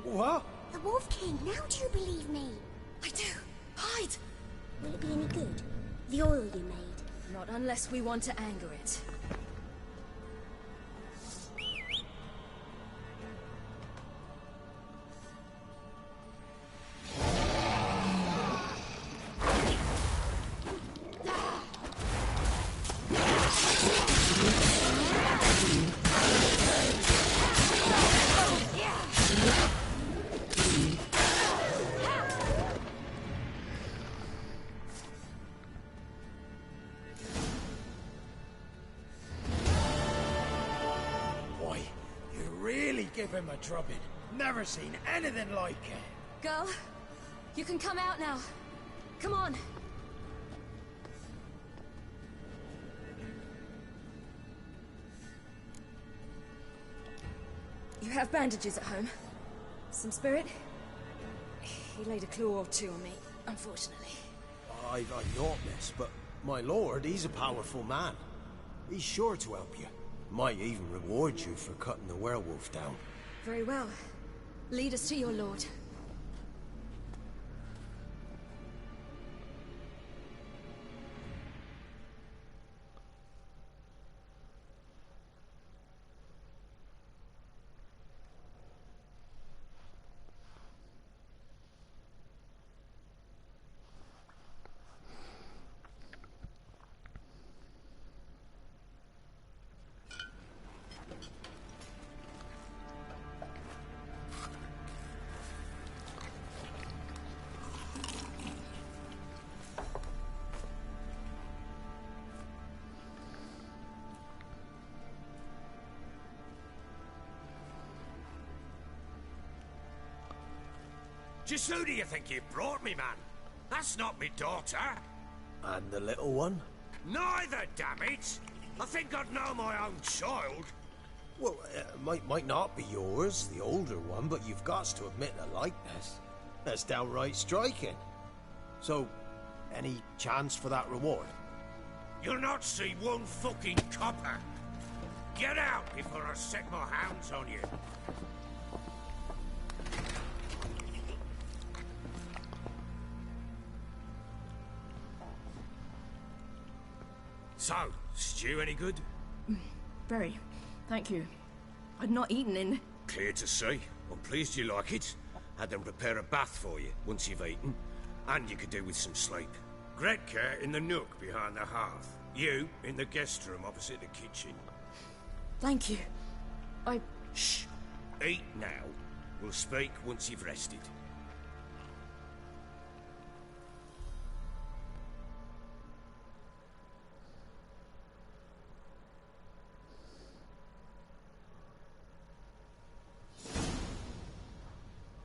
What? The Wolf King, now do you believe me? I do. Hide! Will it be any good? The oil you made? Not unless we want to anger it. really give him a drubbing. Never seen anything like it. Girl, you can come out now. Come on. You have bandages at home? Some spirit? He laid a claw or two on me, unfortunately. I've naught, miss, but my lord, he's a powerful man. He's sure to help you. Might even reward you for cutting the werewolf down. Very well. Lead us to your lord. Just who do you think you brought me, man? That's not me daughter. And the little one? Neither, damn it! I think I'd know my own child. Well, might not be yours, the older one, but you've got to admit a likeness. That's downright striking. So, any chance for that reward? You'll not see one fucking copper. Get out before I set my hounds on you. So, stew any good? Very. Thank you. I'd not eaten in... Clear to see. I'm pleased you like it. Had them prepare a bath for you once you've eaten. And you could do with some sleep. Gretka in the nook behind the hearth. You in the guest room opposite the kitchen. Thank you. Shh. Eat now. We'll speak once you've rested.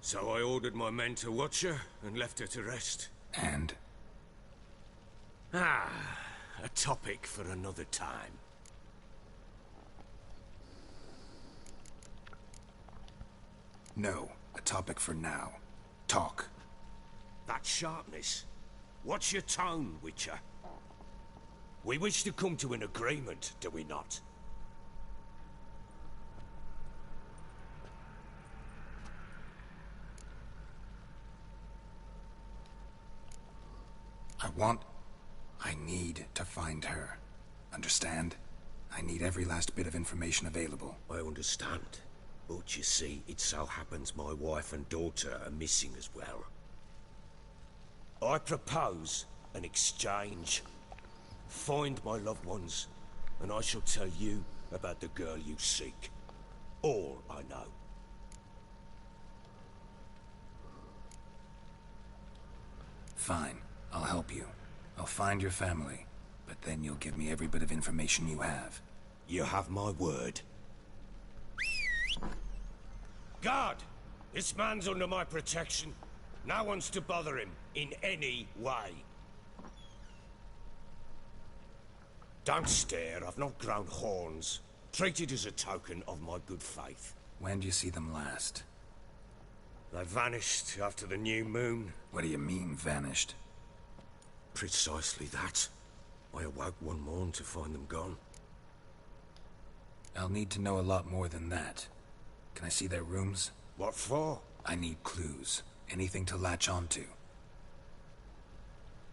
So I ordered my men to watch her and left her to rest. And? A topic for another time. No, a topic for now. Talk. That sharpness. What's your tone, Witcher? We wish to come to an agreement, do we not? I need to find her. Understand? I need every last bit of information available. I understand. But you see, it so happens my wife and daughter are missing as well. I propose an exchange. Find my loved ones, and I shall tell you about the girl you seek. All I know. Fine. I'll help you. I'll find your family, but then you'll give me every bit of information you have. You have my word. Guard! This man's under my protection. No one's to bother him in any way. Don't stare, I've not grown horns. Treat it as a token of my good faith. When do you see them last? They vanished after the new moon. What do you mean, vanished? Precisely that. I awoke one morn to find them gone. I'll need to know a lot more than that. Can I see their rooms? What for? I need clues. Anything to latch onto.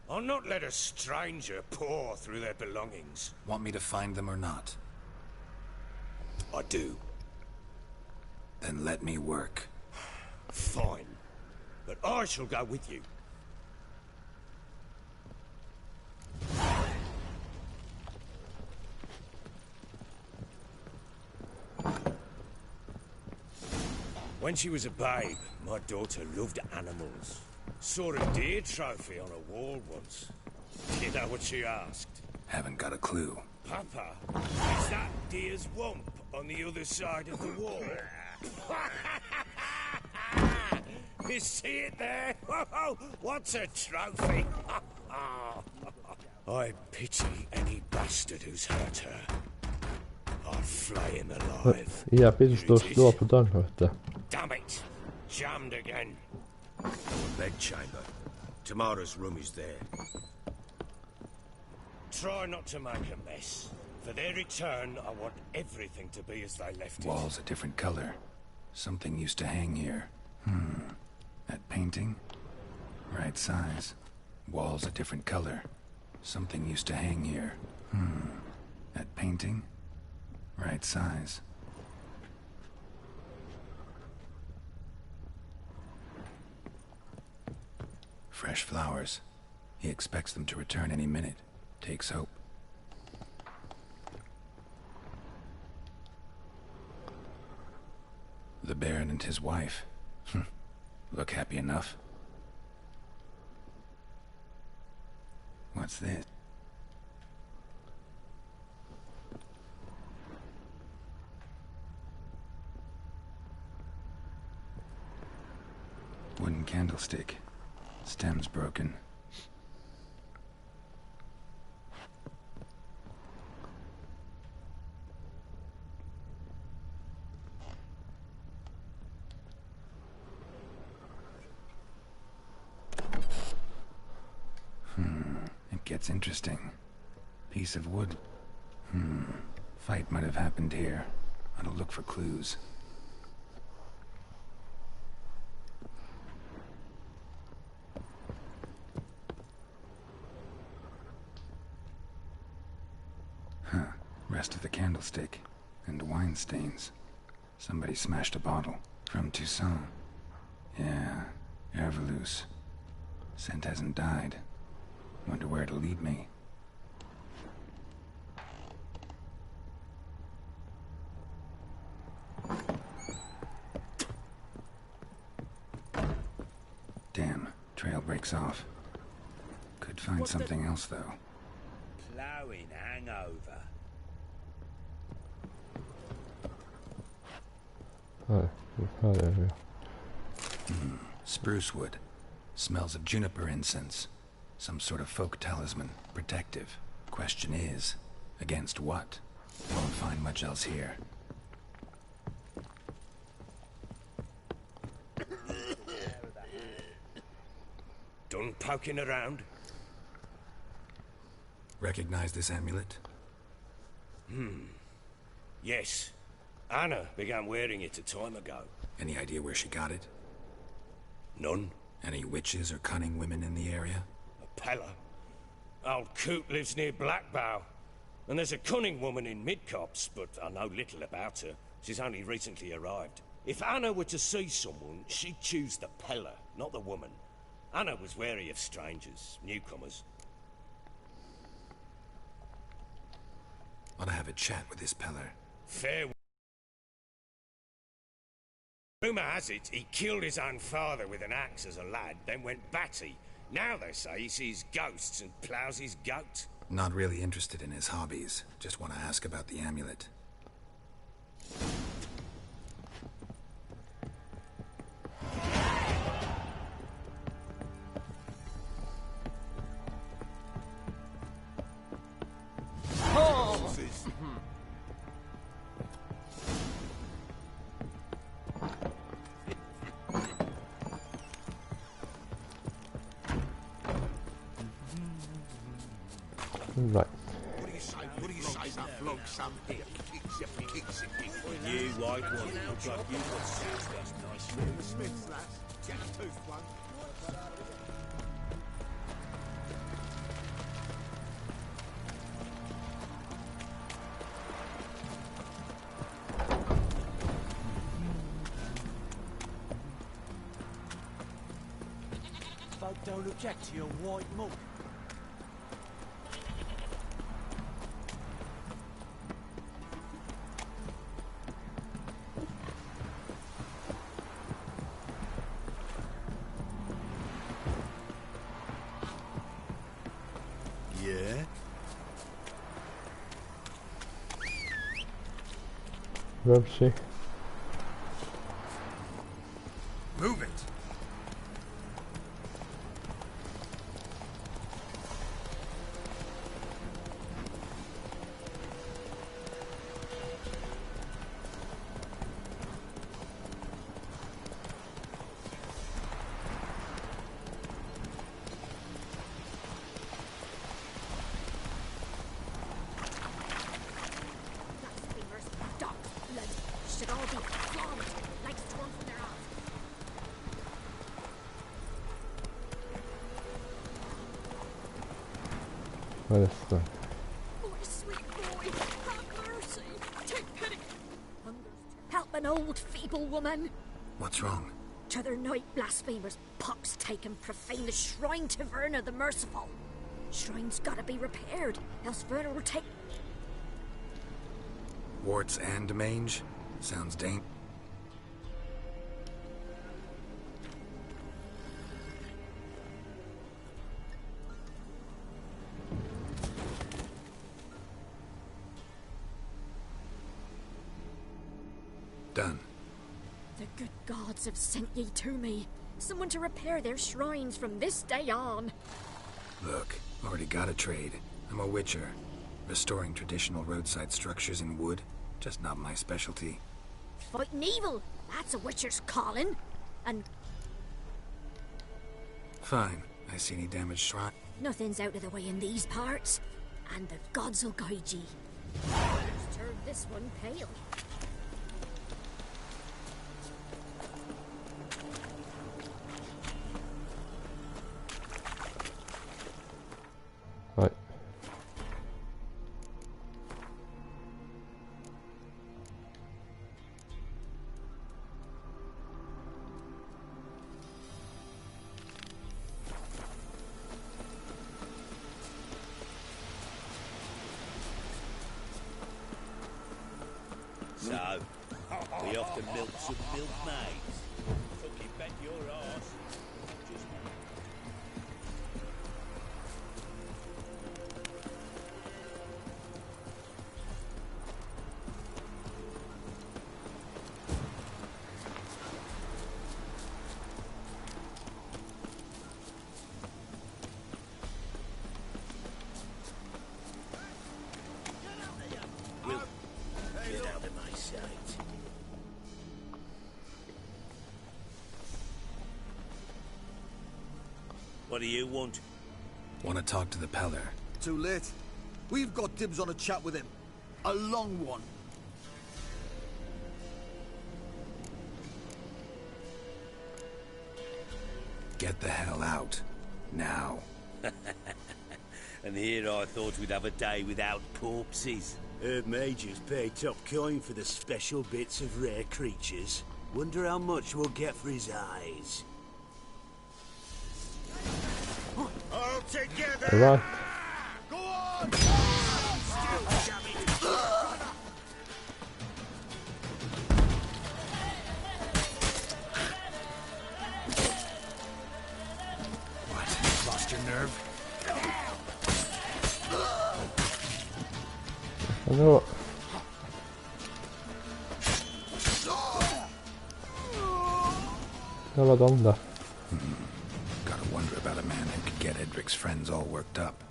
I'll not let a stranger pore through their belongings. Want me to find them or not? I do. Then let me work. Fine. But I shall go with you. When she was a babe, my daughter loved animals. Saw a deer trophy on a wall once. Do you know what she asked? Haven't got a clue. Papa, is that deer's wump on the other side of the wall. You see it there? What's a trophy? I pity any bastard who's hurt her. I'll flay him alive. Ja, precis, då slå på dörren, vet du. Damn it! Jammed again. Bedchamber. Tamara's room is there. Try not to make a mess. For their return, I want everything to be as they left it. Walls a different color. Something used to hang here. That painting? Right size. Walls a different color. Something used to hang here. That painting? Right size. Fresh flowers. He expects them to return any minute. Takes hope. The Baron and his wife. Look happy enough. What's this? Wooden candlestick. Stem's broken. It gets interesting. Piece of wood. Fight might have happened here. I'll look for clues. Rest of the candlestick. And wine stains. Somebody smashed a bottle. From Toussaint. Yeah, Herveloos. Scent hasn't died. Wonder where it'll lead me. Damn, trail breaks off. Could find something else, though. Ploughing hangover. Här är vi. Spruce wood. Smells of juniper incense. Some sort of folk talisman. Protective. Question is, against what? Won't find much else here. Done poking around? Recognize this amulet? Yes. Anna began wearing it a time ago. Any idea where she got it? None. Any witches or cunning women in the area? A Pella. Old Coot lives near Blackbow. And there's a cunning woman in Midcopse, but I know little about her. She's only recently arrived. If Anna were to see someone, she'd choose the Pella, not the woman. Anna was wary of strangers, newcomers. Ought to have a chat with this Peller. Fair. Rumour has it he killed his own father with an axe as a lad, then went batty. Now they say he sees ghosts and ploughs his goat. Not really interested in his hobbies. Just want to ask about the amulet. Right. What do you say that flog some here? Kicks it. You white one, looks like you've got sounds that's nice. The Smiths, lads. Jack Tooth one. Folk don't object to your white mug. Yeah? We'll see. Move it. What is that? Oh, sweet boy, have mercy. Take pity. Help an old, feeble woman. What's wrong? T'other night, blasphemers, pox taken, profane the shrine to Verna the Merciful. Shrine's gotta be repaired, else Verna will take... Warts and mange? Sounds dangerous. Done. The good gods have sent ye to me. Someone to repair their shrines from this day on. Look, already got a trade. I'm a witcher. Restoring traditional roadside structures in wood. Just not my specialty. Fighting evil, that's a witcher's calling. And Fine. I see any damaged shrine. nothing's out of the way in these parts. And the gods will guide ye. Let's turn this one pale. Right. So, we off to milk some milkmaids. Fucking bet your arse. Just... Will, get out of my sight. What do you want? Want to talk to the Peller. Too late. We've got dibs on a chat with him. A long one. Get the hell out. Now. And here I thought we'd have a day without corpses. Heard Majors pay top coin for the special bits of rare creatures. Wonder how much we'll get for his eyes. All together! Alright. Go on! What? Lost your nerve? I know. Jävla dom där. Gotta wonder about a man who could get Edric's friends all worked up.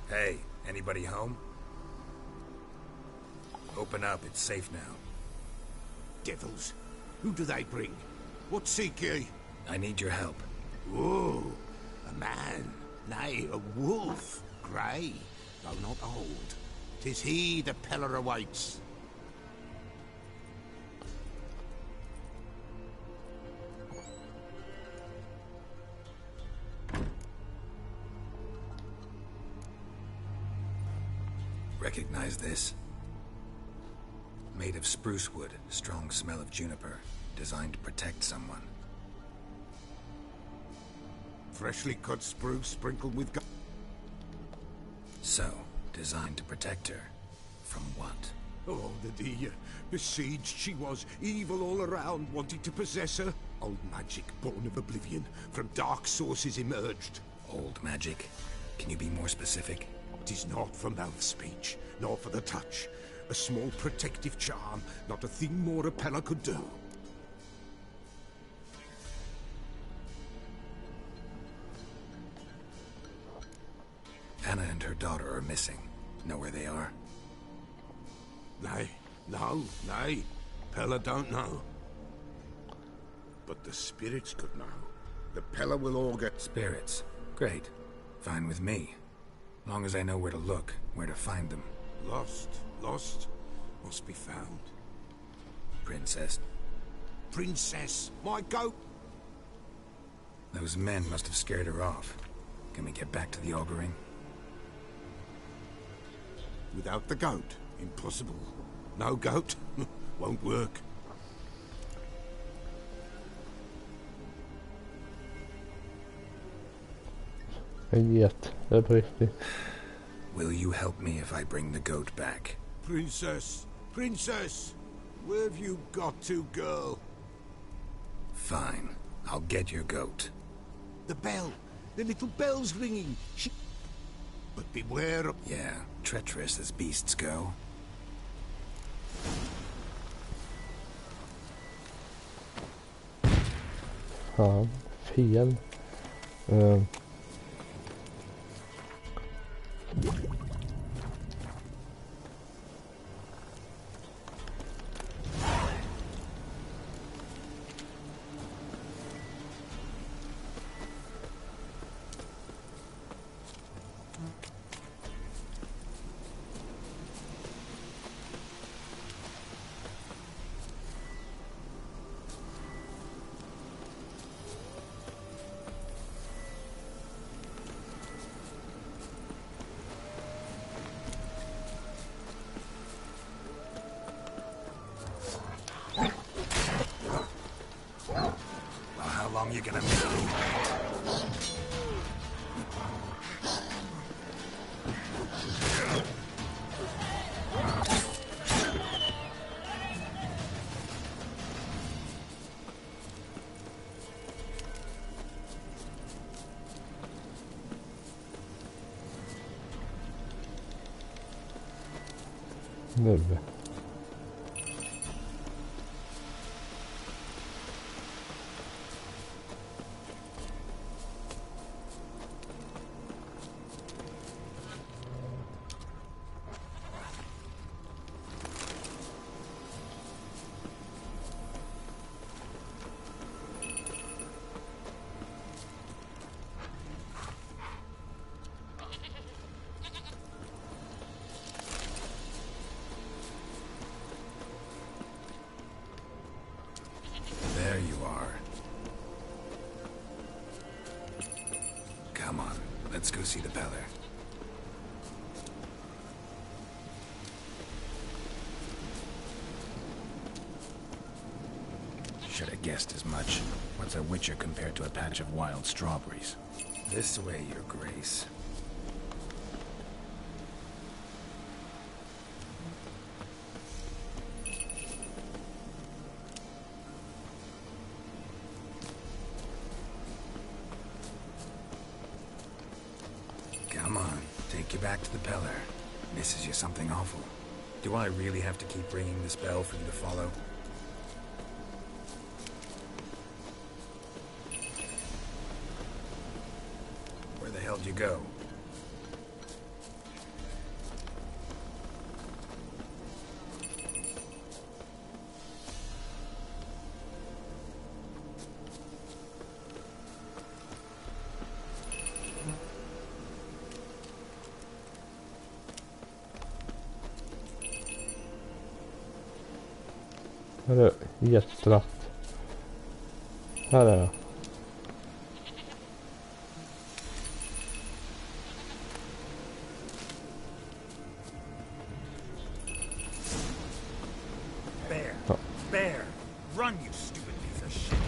Hey, anybody home? Open up, it's safe now. Devils. Who do they bring? What seek ye? I need your help. Oh, a man. Nay, a wolf. Grey, though not old. 'Tis he the Peller awaits. Recognize this? Made of spruce wood, strong smell of juniper. Designed to protect someone. Freshly cut spruce sprinkled with So, designed to protect her. From what? Oh, the besieged she was, evil all around, wanting to possess her. Old magic born of oblivion, from dark sources emerged. Old magic? Can you be more specific? 'Tis not for mouth speech, nor for the touch. A small protective charm, not a thing more a Pella could do. Anna and her daughter are missing. Know where they are? Nay, nay. Pella don't know. But the spirits could know. The Pella will all get... Spirits. Great. Fine with me. Long as I know where to look, where to find them. Lost, must be found. Princess. Princess, my goat! Those men must have scared her off. Can we get back to the auguring? Without the goat, impossible. No goat, won't work. En get, det är på riktigt. Will you help me if I bring the goat back? Princess, where have you got to, girl? Fine, I'll get your goat. The bell, the little bell's ringing. But beware of... Yeah, treacherous as beasts go. Fan, fel. You're gonna make me. Nu. There you are. Come on, let's go see the Peller. Should have guessed as much. What's a witcher compared to a patch of wild strawberries? This way, Your Grace. Come on, take you back to the Peller. Misses you something awful. Do I really have to keep ringing this bell for you to follow? Where the hell did you go? Här är jätteratt. Här är jag. Bear! Bear! Run, you stupid piece of shit!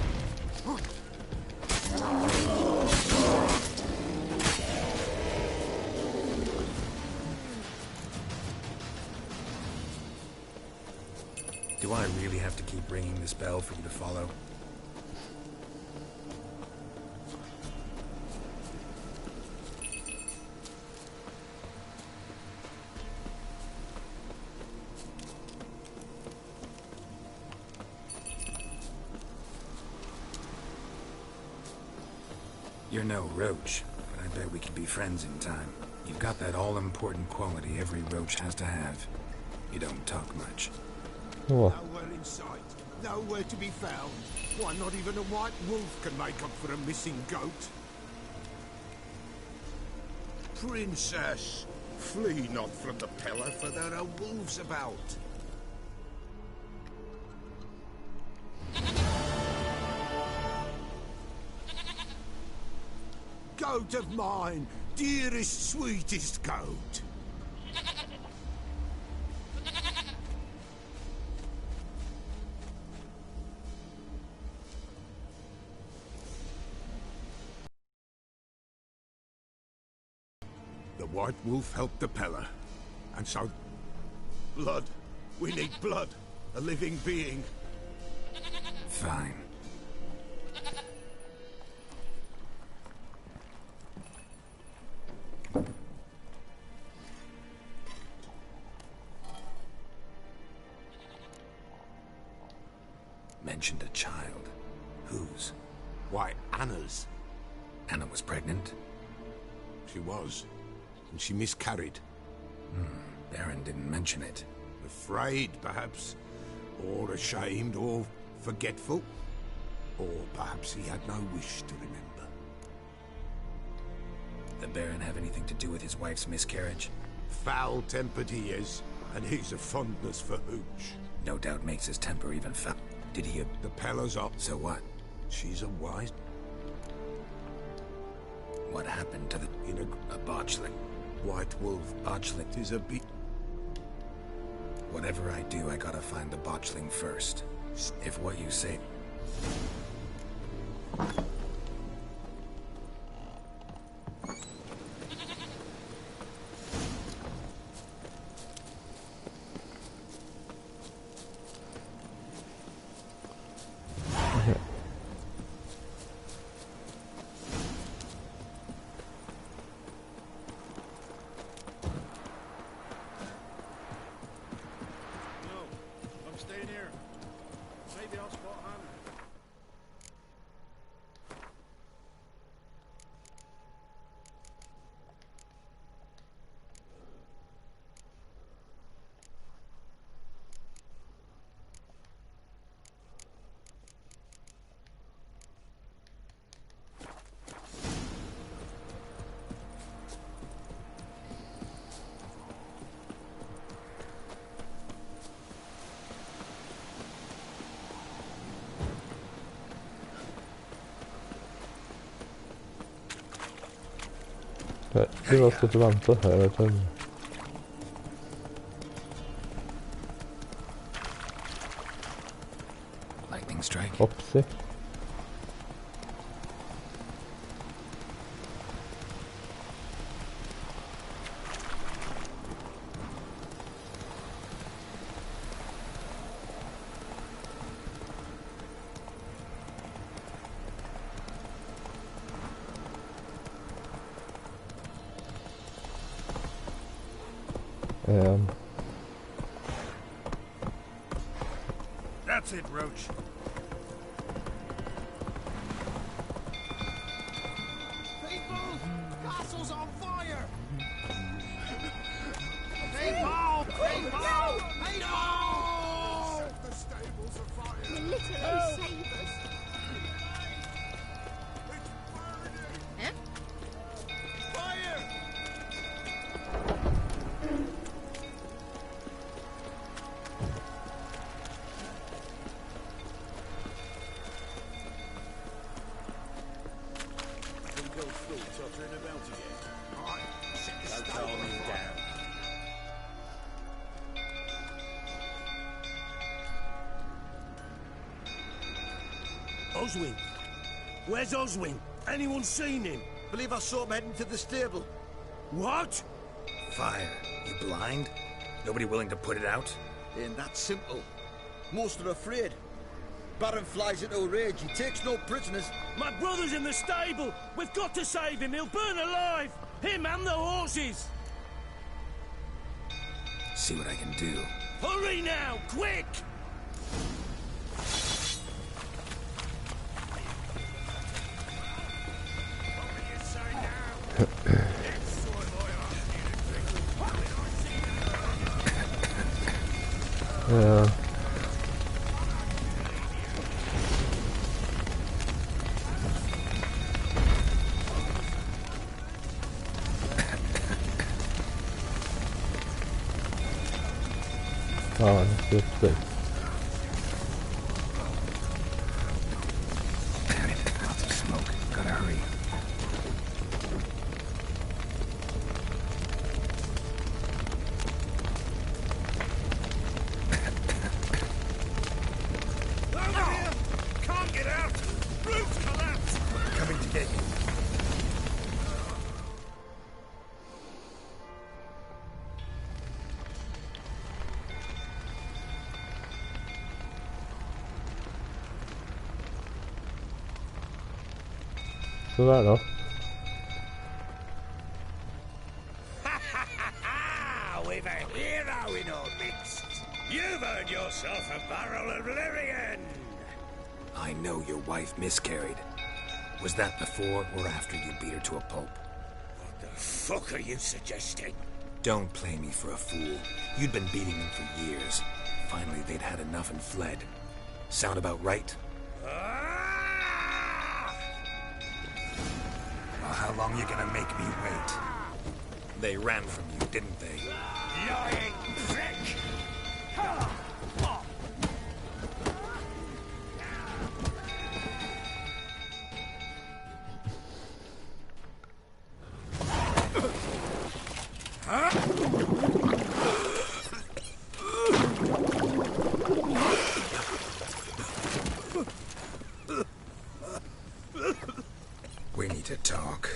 Do I really have to keep ringing this bell for you to follow? You're no roach, but I bet we could be friends in time. You've got that all-important quality every roach has to have. You don't talk much. Oh. Nowhere in sight. Nowhere to be found. Why, not even a white wolf can make up for a missing goat. Princess, flee not from the pillar, for there are wolves about. Goat of mine, dearest, sweetest goat. The White Wolf helped the Peller, and so... blood. We need blood. A living being. Fine. Mentioned a child. Whose? Why, Anna's. Anna was pregnant? She was. And she miscarried. Baron didn't mention it. Afraid, perhaps. Or ashamed, or forgetful. Or perhaps he had no wish to remember. The Baron have anything to do with his wife's miscarriage? Foul-tempered he is, and he's a fondness for hooch. No doubt makes his temper even foul. Did he... The Peller's up. So what? She's a wise... What happened to the... a botchling? White Wolf. Botchling is a beat. Whatever I do, I gotta find the botchling first. If what you say... Du har stått och väntat här ett tag. Lightning strike. Hoppsi. That's it, Roach. People! Castle's on fire! People! People! People! Set the stables afire! You literally save us. Huh? Fire! Oswin? Where's Oswin? Anyone seen him? Believe I saw him heading to the stable. What? Fire. You blind? Nobody willing to put it out? Ain't that simple. Most are afraid. Baron flies into a rage. He takes no prisoners. My brother's in the stable. We've got to save him. He'll burn alive. Him and the horses. See what I can do. Hurry now, quick! Yeah. Oh, that's just good. Lots of smoke. Gotta hurry. Can't get out! Roof's collapsed! Coming to get you. So that off. We've a hero in our midst. You've earned yourself a barrel of Lyrian. I know your wife miscarried. Was that before or after you beat her to a pulp? What the fuck are you suggesting? Don't play me for a fool. You'd been beating them for years. Finally, they'd had enough and fled. Sound about right? Well, how long you gonna make me wait? They ran from you, didn't they? Lying prick! We need to talk.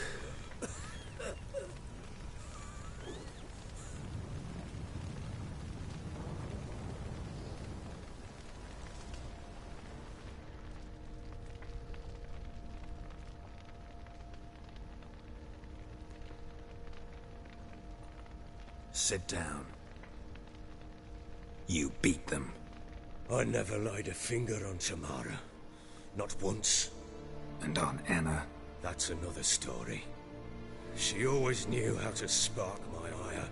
Sit down. You beat them. I never laid a finger on Tamara. Not once. And on Anna? That's another story. She always knew how to spark my ire.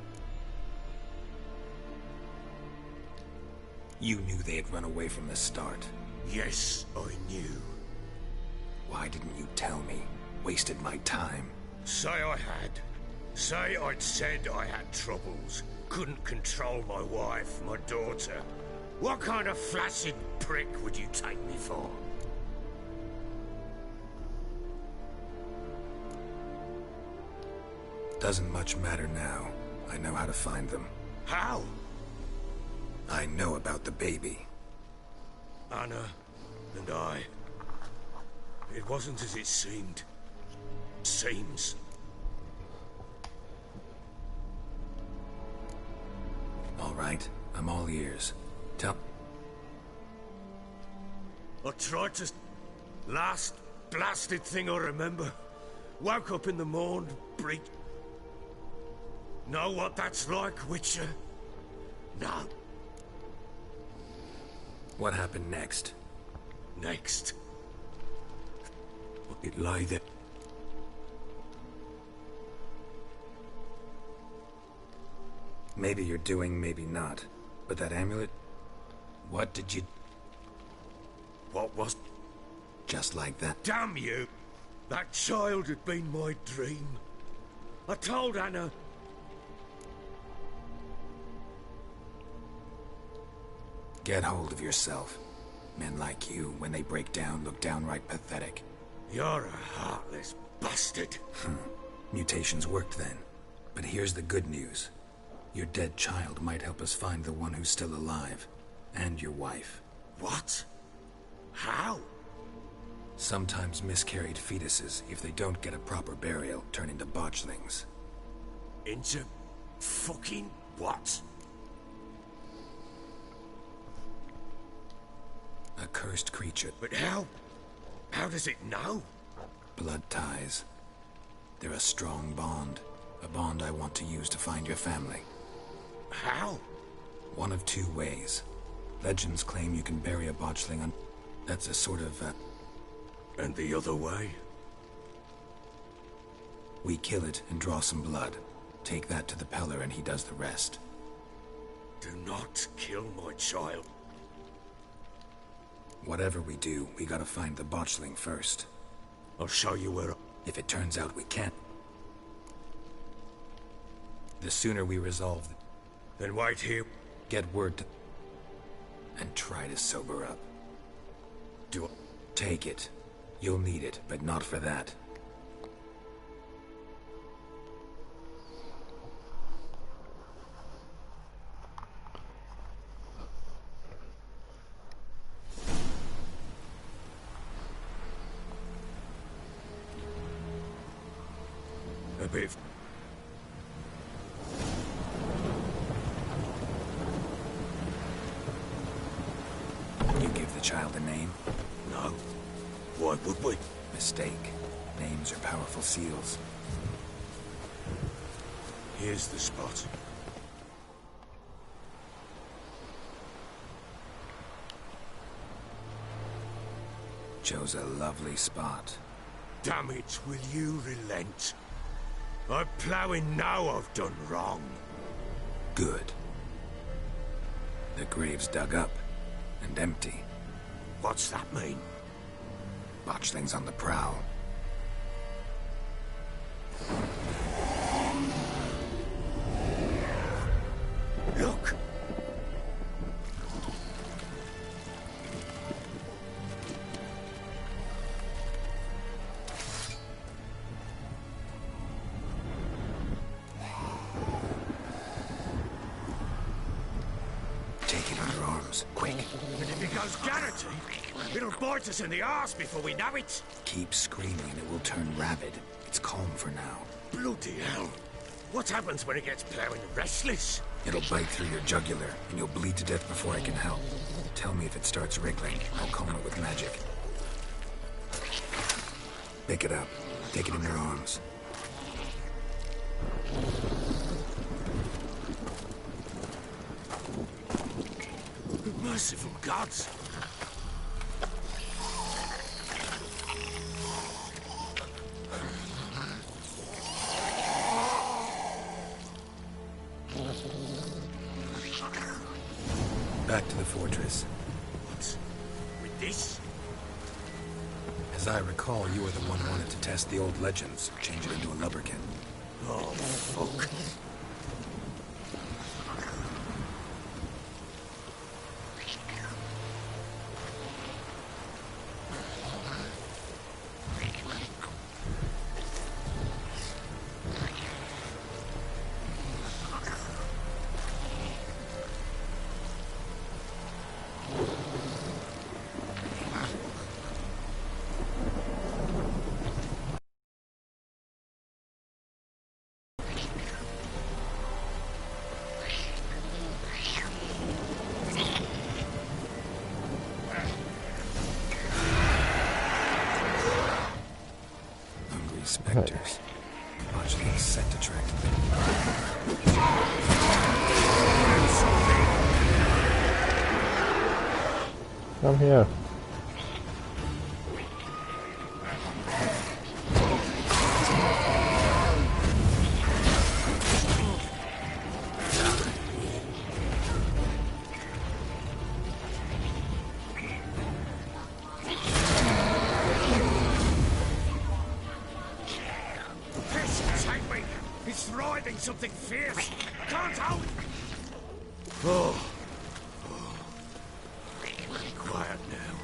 You knew they had run away from the start. Yes, I knew. Why didn't you tell me? Wasted my time. Say I had. Say I'd said I had troubles. Couldn't control my wife, my daughter. What kind of flaccid prick would you take me for? Doesn't much matter now. I know how to find them. How? I know about the baby. Anna and I. It wasn't as it seemed. Seems. All right, I'm all ears. Tell... I tried to... Last blasted thing I remember. Woke up in the morn, breach... Know what that's like, Witcher? No. What happened next? Next? It lay there. Maybe you're doing, maybe not. But that amulet... What did you... What was... Just like that? Damn you! That child had been my dream. I told Anna... Get hold of yourself. Men like you, when they break down, look downright pathetic. You're a heartless bastard. Mutations worked then. But here's the good news. Your dead child might help us find the one who's still alive. And your wife. What? How? Sometimes miscarried fetuses, if they don't get a proper burial, turn into botchlings. Into... fucking what? A cursed creature. But how? How does it know? Blood ties. They're a strong bond. A bond I want to use to find your family. How? One of two ways. Legends claim you can bury a botchling on... That's a sort of, And the other way? We kill it and draw some blood. Take that to the Peller and he does the rest. Do not kill my child. Whatever we do, we gotta find the botchling first. I'll show you where... If it turns out we can't... The sooner we resolve... Then wait here. Get word to... And try to sober up. Take it. You'll need it, but not for that. A bit... You give the child a name? No. Why would we? Mistake. Names are powerful seals. Here's the spot. Chose a lovely spot. Damn it, will you relent? I'm ploughing now I've done wrong. Good. The grave's dug up and empty. What's that mean? Botchling's on the prowl. Look! Take it in your arms, quick. And if it goes Garrity, it'll bite us in the arse before we know it. Keep screaming and it will turn rabid. It's calm for now. Bloody hell. What happens when it gets ploughing restless? It'll bite through your jugular, and you'll bleed to death before I can help. Tell me if it starts wriggling. I'll calm it with magic. Pick it up. Take it in your arms. Merciful gods! Back to the fortress. What? With this? As I recall, you were the one who wanted to test the old legends, change it into a lubberkin. Oh, fuck. Spectres. Botchling's set to track them. Come here. Something fierce. I can't hold. Oh. Quiet now.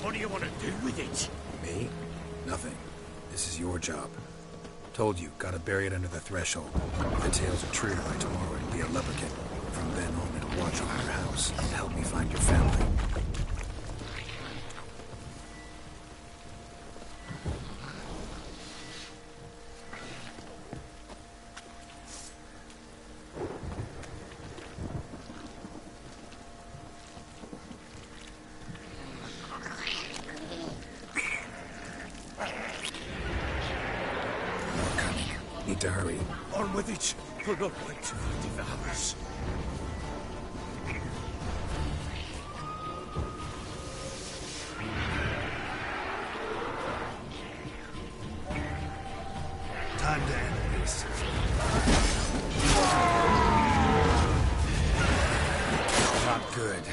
What do you want to do with it? Me? Nothing. This is your job. Told you, gotta bury it under the threshold. If the tales are true, by tomorrow it'll be a lubberkin. From then on, it'll watch over your house and help me find your family. Need to hurry. On with it. We'll not wait till it devours. Time to end this. Not good.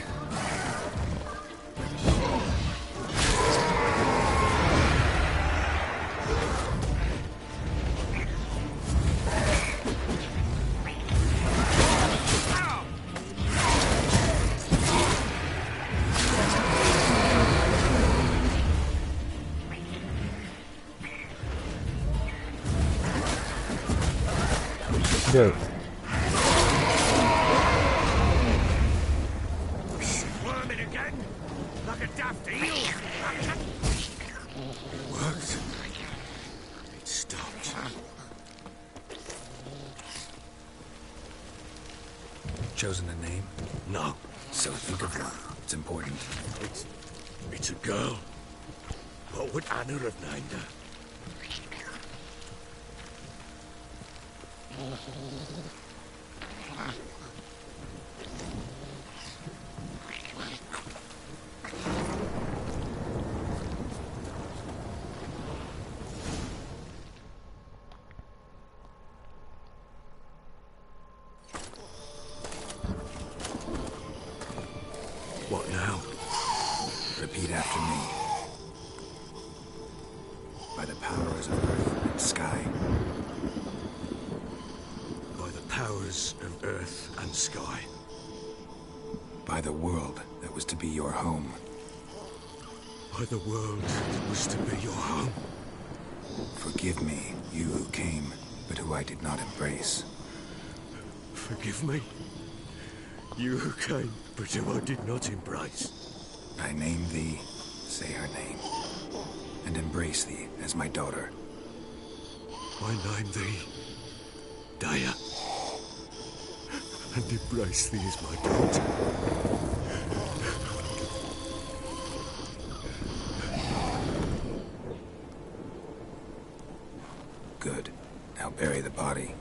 Good. Worming again? Like a daft eel? Worked. It stopped. Chosen a name? No. So think of one. It's important. It's a girl. What would Anna have named her? What now? Repeat after me. By the powers of earth and sky. By the powers of earth and sky. By the world that was to be your home. By the world that was to be your home. Forgive me, you who came, but who I did not embrace. Forgive me. You who came, but who I did not embrace. I name thee, say her name, and embrace thee as my daughter. I name thee, Daya, and embrace thee as my daughter. Good. Now bury the body.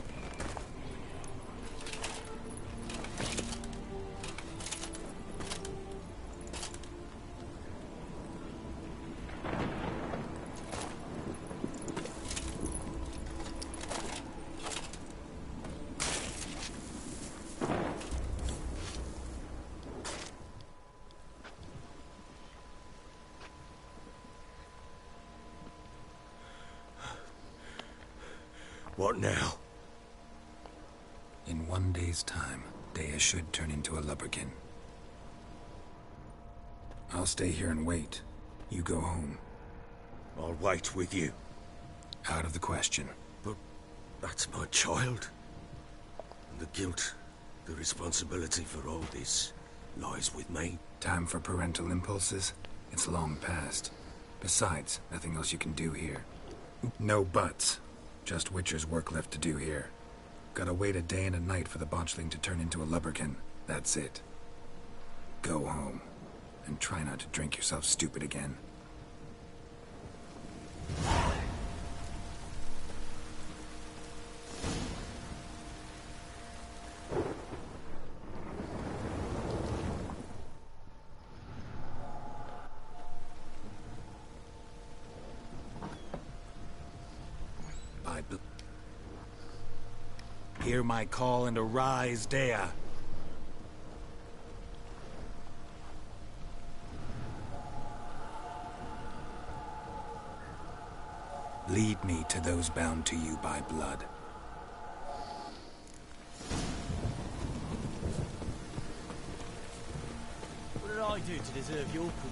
What now? In 1 day's time, Daya should turn into a lubberkin. I'll stay here and wait. You go home. I'll wait with you. Out of the question. But that's my child. And the guilt, the responsibility for all this lies with me. Time for parental impulses? It's long past. Besides, nothing else you can do here. No buts. Just Witcher's work left to do here. Gotta wait a day and a night for the botchling to turn into a lubberkin. That's it. Go home. And try not to drink yourself stupid again. Hear my call and arise, Dea. Lead me to those bound to you by blood. What did I do to deserve your company?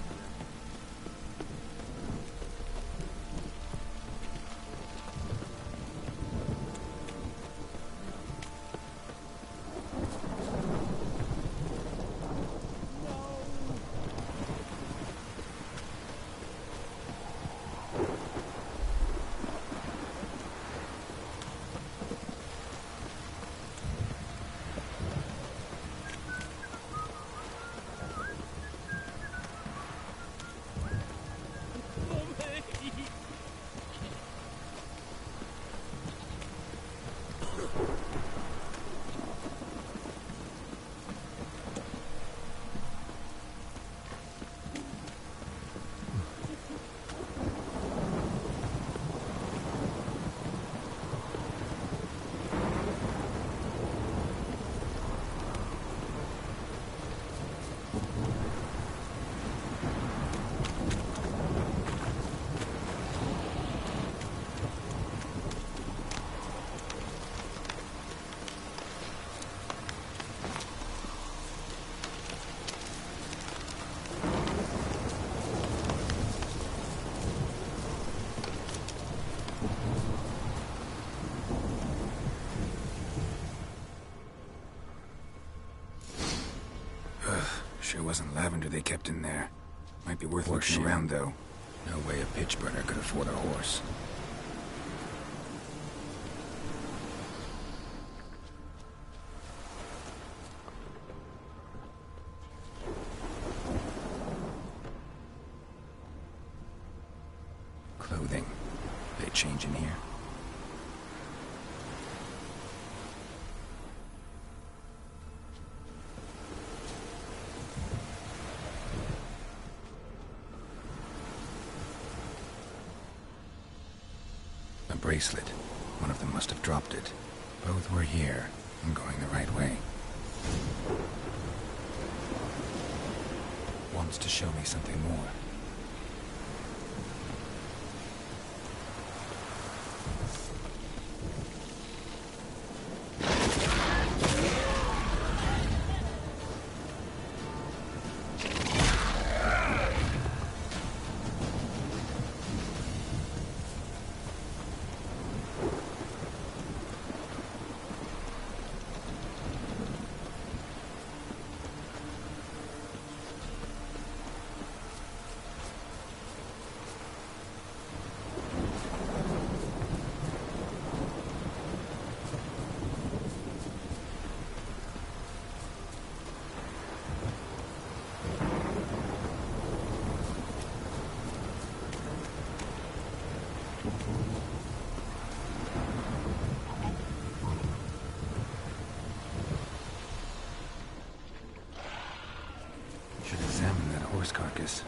Sure wasn't lavender they kept in there. Might be worth looking around, though. No way a pitch burner could afford a horse. Clothing. They change in here? A bracelet. One of them must have dropped it. Both were here. I'm going the right way. Wants to show me something more. Should examine that horse carcass.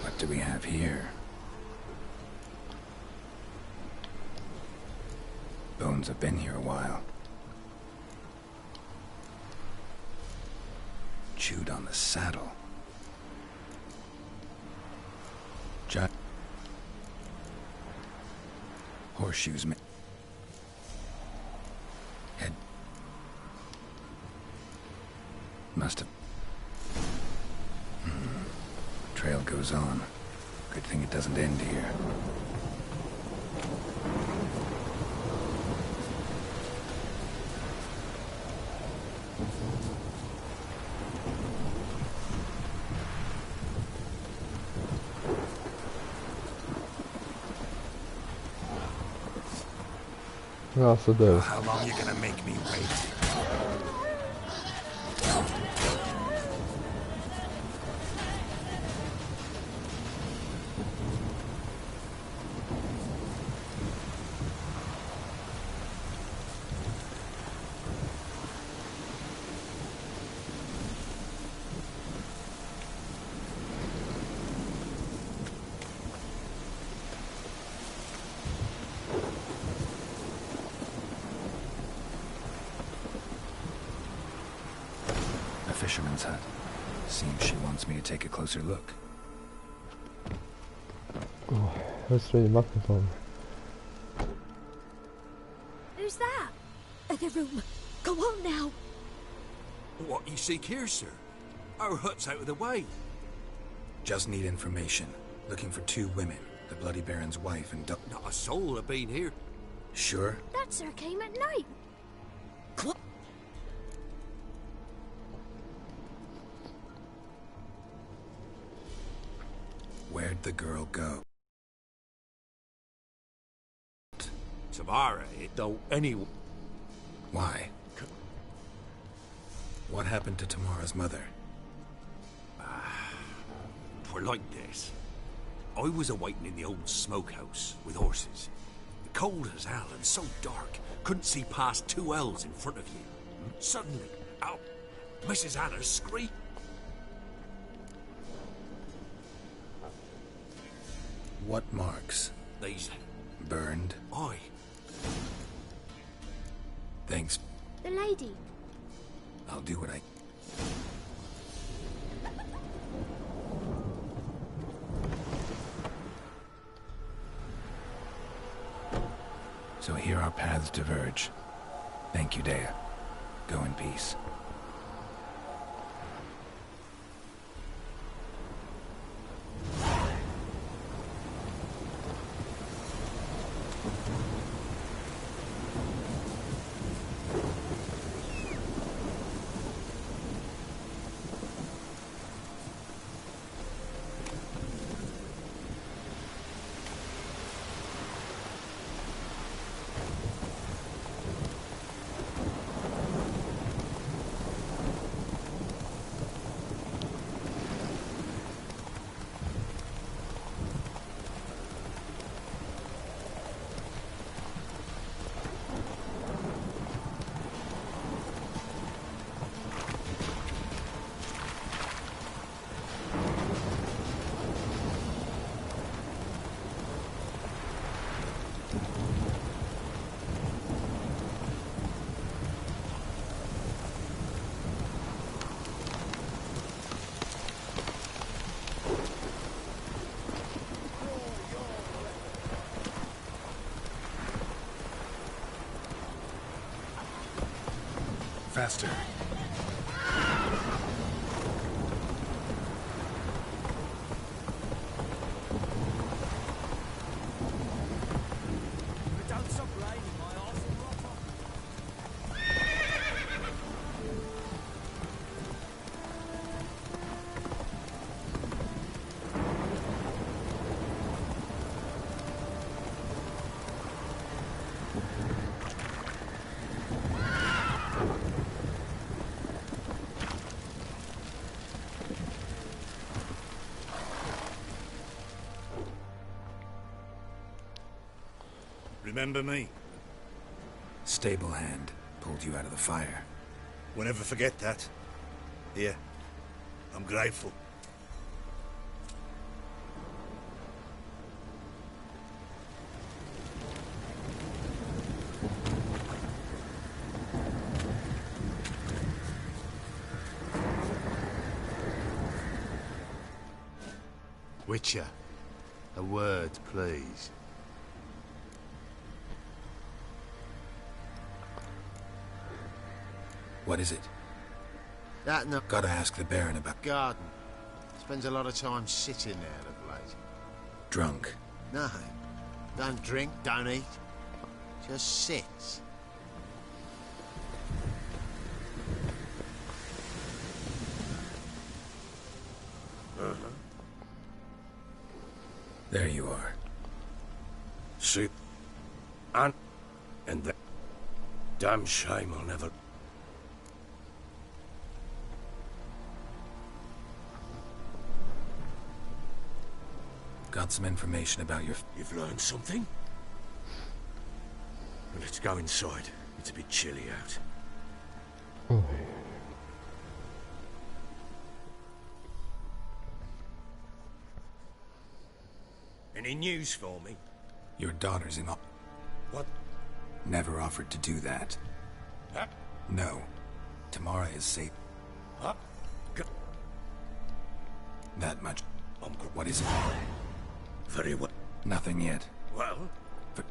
What do we have here? Bones have been here a while. Chewed on the saddle. Horseshoes. Head. Must have. Trail goes on. Good thing it doesn't end here. Ja, så det. How long you gonna make me wait? Fisherman's hut. Seems she wants me to take a closer look. Oh, let's read microphone. Who's that? Other room. Go on now. What you seek here, sir? Our hut's out of the way. Just need information. Looking for two women. The Bloody Baron's wife and Not a soul have been here. Sure? That sir came at night. What? Where'd the girl go. Tamara, it don't any... Why? What happened to Tamara's mother? Twere like this. I was awaiting in the old smokehouse with horses. Cold as hell and so dark, couldn't see past 2 ells in front of you. Suddenly, out, Mrs. Anna's screamed. What marks? These... Burned? Aye. Thanks. The lady. I'll do what I... So here our paths diverge. Thank you, Dea. Go in peace. Faster. Don't stop raining, my arse will rot off. Remember me? Stable hand pulled you out of the fire. We'll never forget that. Here, I'm grateful. Witcher, a word, please. What is it? That no... Gotta ask the Baron about... Garden. Spends a lot of time sitting there of late. Drunk. No. Don't drink, don't eat. Just sits. There you are. See? And that... Damn shame I'll never... Got some information about your... You've learned something? Well, let's go inside. It's a bit chilly out. Any news for me? Your daughter's in... What? Never offered to do that. Huh? No. Tamara is safe. Huh? That much. What is it? Very well. Nothing yet. Well? But...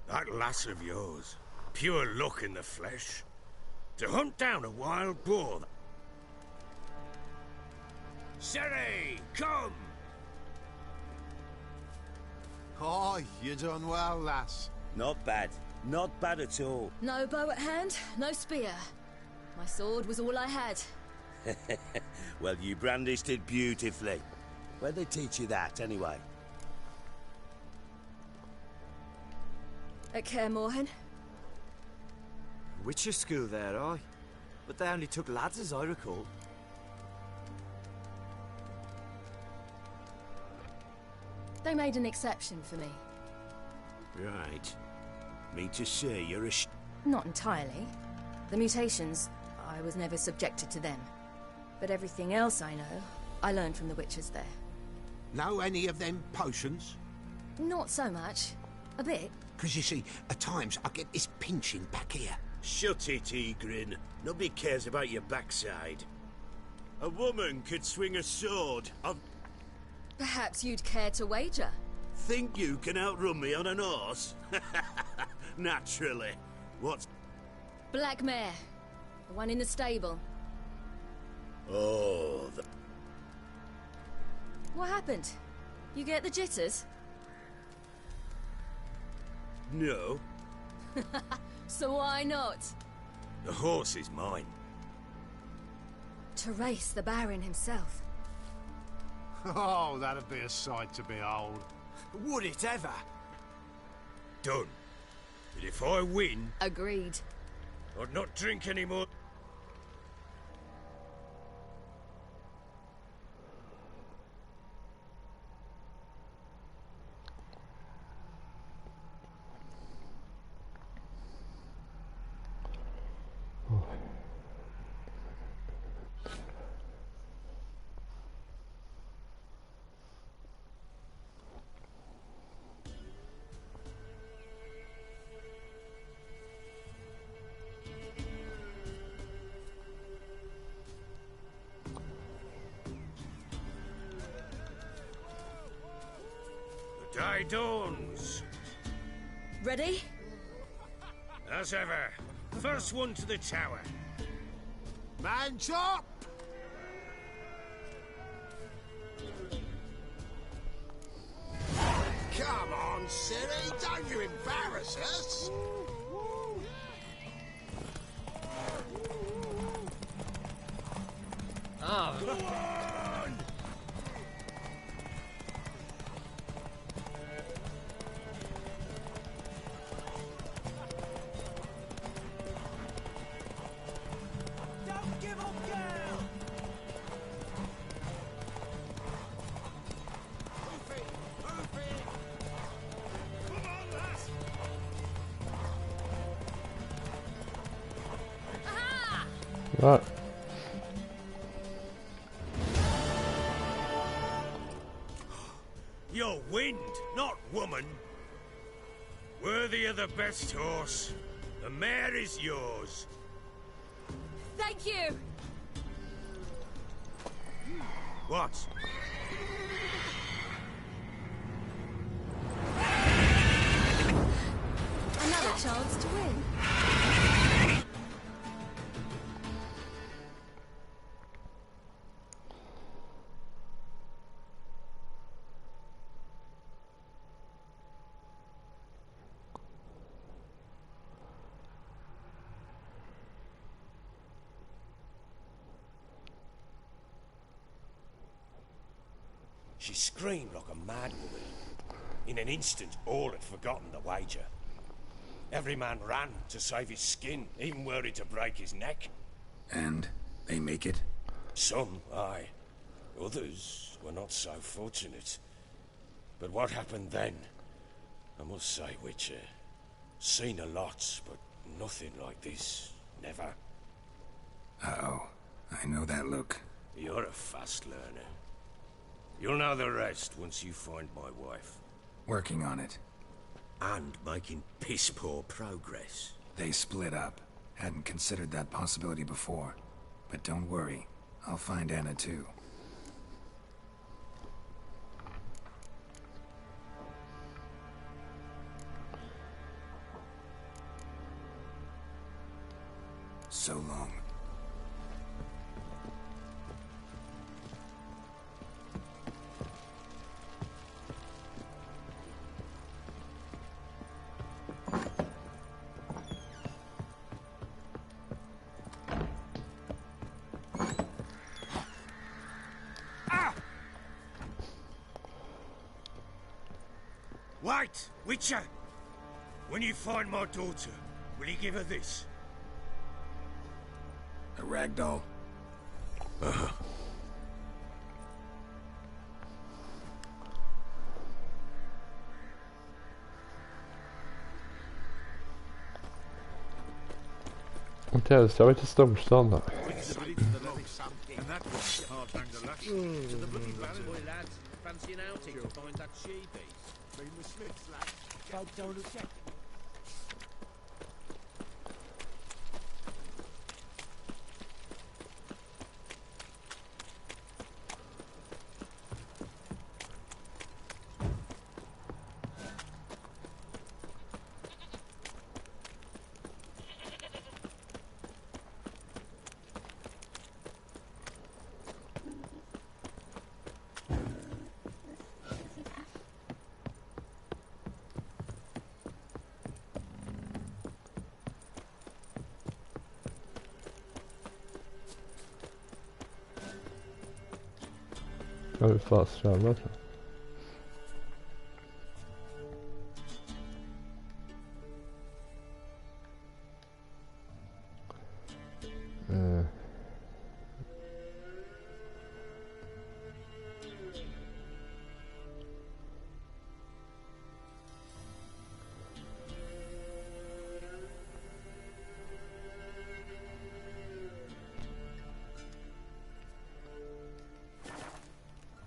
That lass of yours. Pure luck in the flesh. To hunt down a wild boar. Sere, come! Oh, you done well, lass. Not bad. Not bad at all. No bow at hand, no spear. My sword was all I had. Well, you brandished it beautifully. Where'd they teach you that, anyway? At Kaer Morhen. Witcher school there, aye. But they only took lads, as I recall. They made an exception for me. Right. Me to see you're a Not entirely. The mutations, I was never subjected to them. But everything else I know, I learned from the witches there. Know any of them potions? Not so much. A bit. Because you see, at times I get this pinching back here. Shut it, Egrin. Nobody cares about your backside. A woman could swing a sword. Perhaps you'd care to wager? Think you can outrun me on an horse? Naturally. What's... Black mare. The one in the stable. Oh, What happened? You get the jitters? No. So why not? The horse is mine. To race the Baron himself. Oh, that'd be a sight to behold. Would it ever? Done. But if I win... Agreed. I'd not drink anymore. Day dawns. Ready? As ever. First one to the tower. Man chop! Come on, Siri, don't you embarrass us! Ah. Go on! Don't give up, girl! Move it! Move it! Come on, lass! What? You're wind, not woman. Worthy of the best horse. The mare is yours. Thank you! What? Another chance to win. She screamed like a mad woman. In an instant, all had forgotten the wager. Every man ran to save his skin, even worried to break his neck. And they make it? Some, aye. Others were not so fortunate. But what happened then? I must say, Witcher, seen a lot, but nothing like this. Never. Uh-oh. I know that look. You're a fast learner. You'll know the rest once you find my wife. Working on it. And making piss-poor progress. They split up. Hadn't considered that possibility before. But don't worry. I'll find Anna too. So long. Wait, Witcher! When you find my daughter, will you give her this? A ragdoll? Inte ens, jag var inte stormstånd. Fancy an outing to find that she-beast? Been with Smith's lad. Both down the check. Jag är fastkärnad.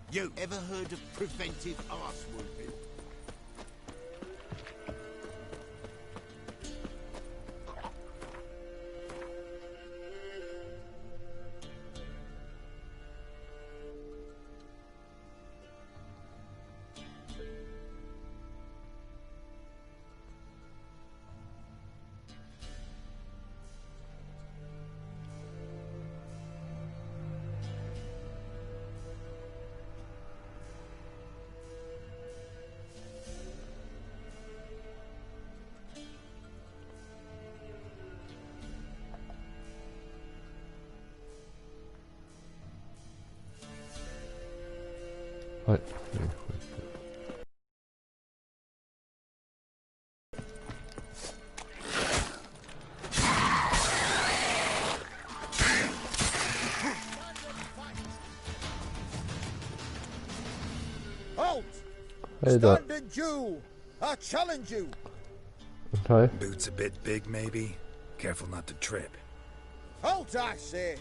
You ever heard of preventive arse whooping? Oj. Halt! Hey there. Stand and Jew! I challenge you! Okay. Boots a bit big, maybe? Careful not to trip. Halt, I say!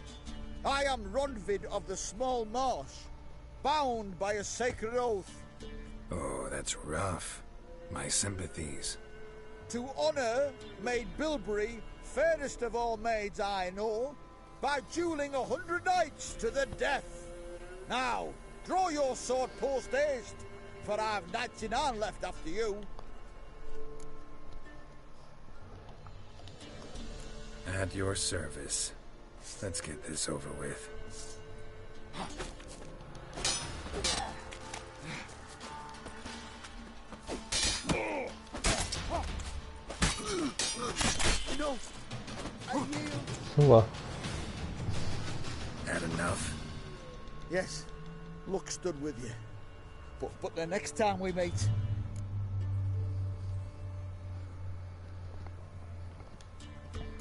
I am Ronvid of the Small Marsh, bound by a sacred oath. Oh, that's rough. My sympathies. To honor Maid Bilberry, fairest of all maids I know, by dueling 100 knights to the death. Now, draw your sword post haste, for I've 99 left after you. At your service. Let's get this over with. No, I yield. Så. Had enough? Yes, luck stood with you. But the next time we meet...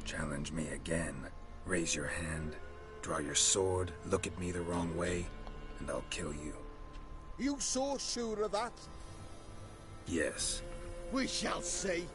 Challenge me again. Raise your hand, draw your sword, look at me the wrong way, and I'll kill you. You so sure of that? Yes. We shall see.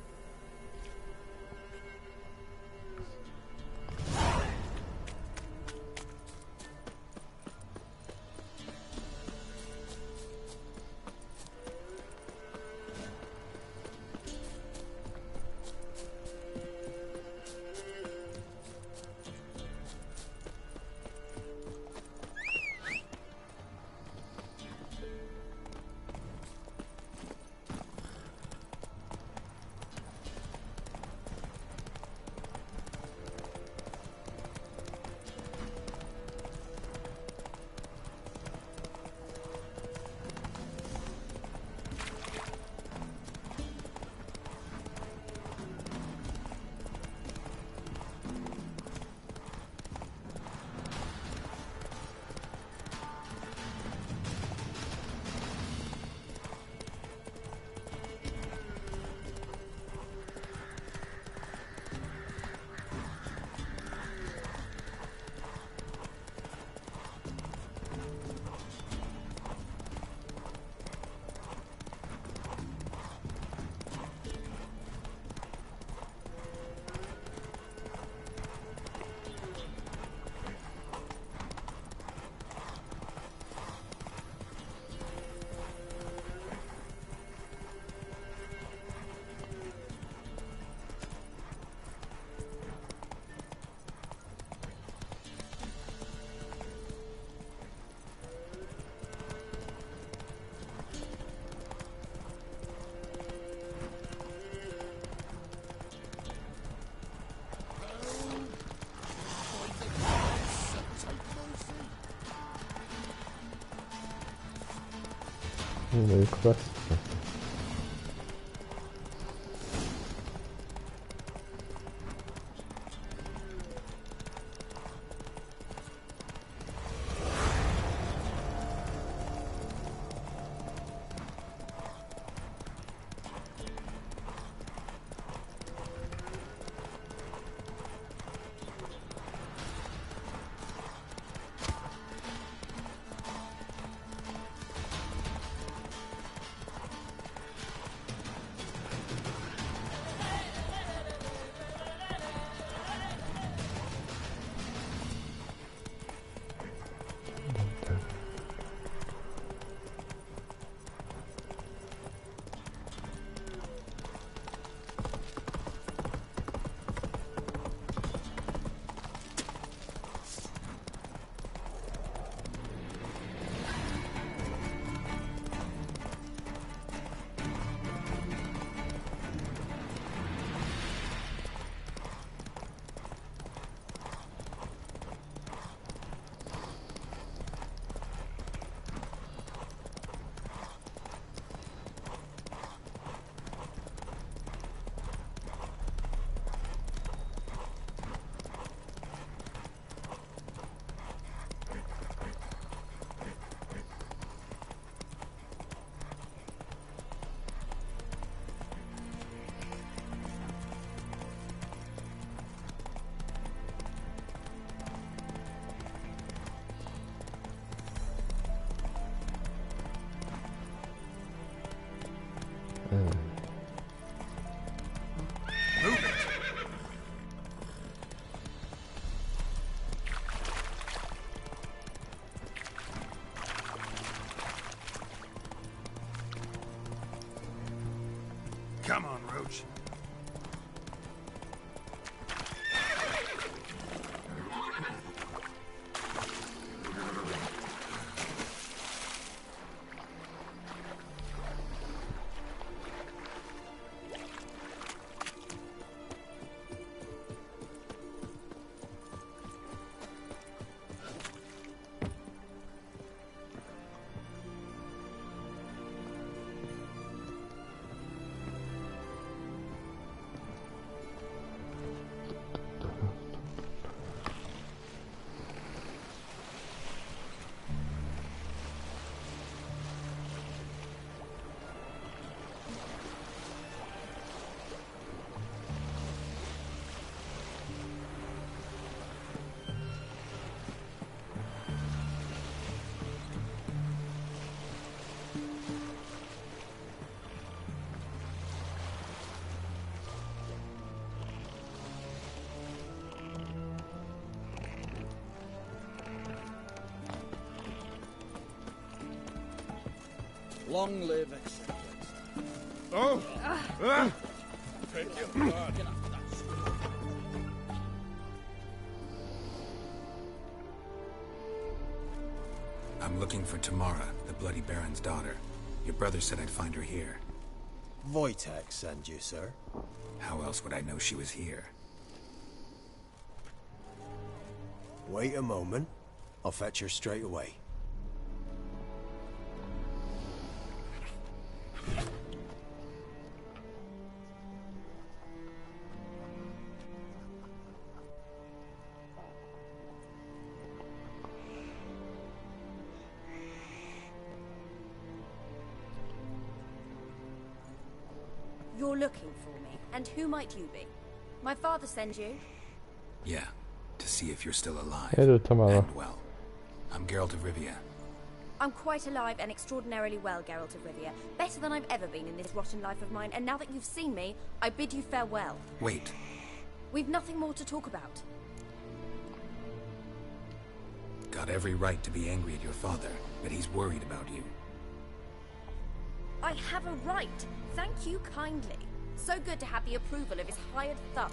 New quest. Come on, Roach. Long live acceptance. Oh! Take your blood. I'm looking for Tamara, the Bloody Baron's daughter. Your brother said I'd find her here. Wojtek send you, sir. How else would I know she was here? Wait a moment. I'll fetch her straight away. You're looking for me, and who might you be? My father sends you? Yeah, to see if you're still alive. Hey, Tamara. And well. I'm Geralt of Rivia. I'm quite alive and extraordinarily well, Geralt of Rivia. Better than I've ever been in this rotten life of mine, and now that you've seen me, I bid you farewell. Wait. We've nothing more to talk about. Got every right to be angry at your father, but he's worried about you. I have a right. Thank you kindly. So good to have the approval of his hired thumb.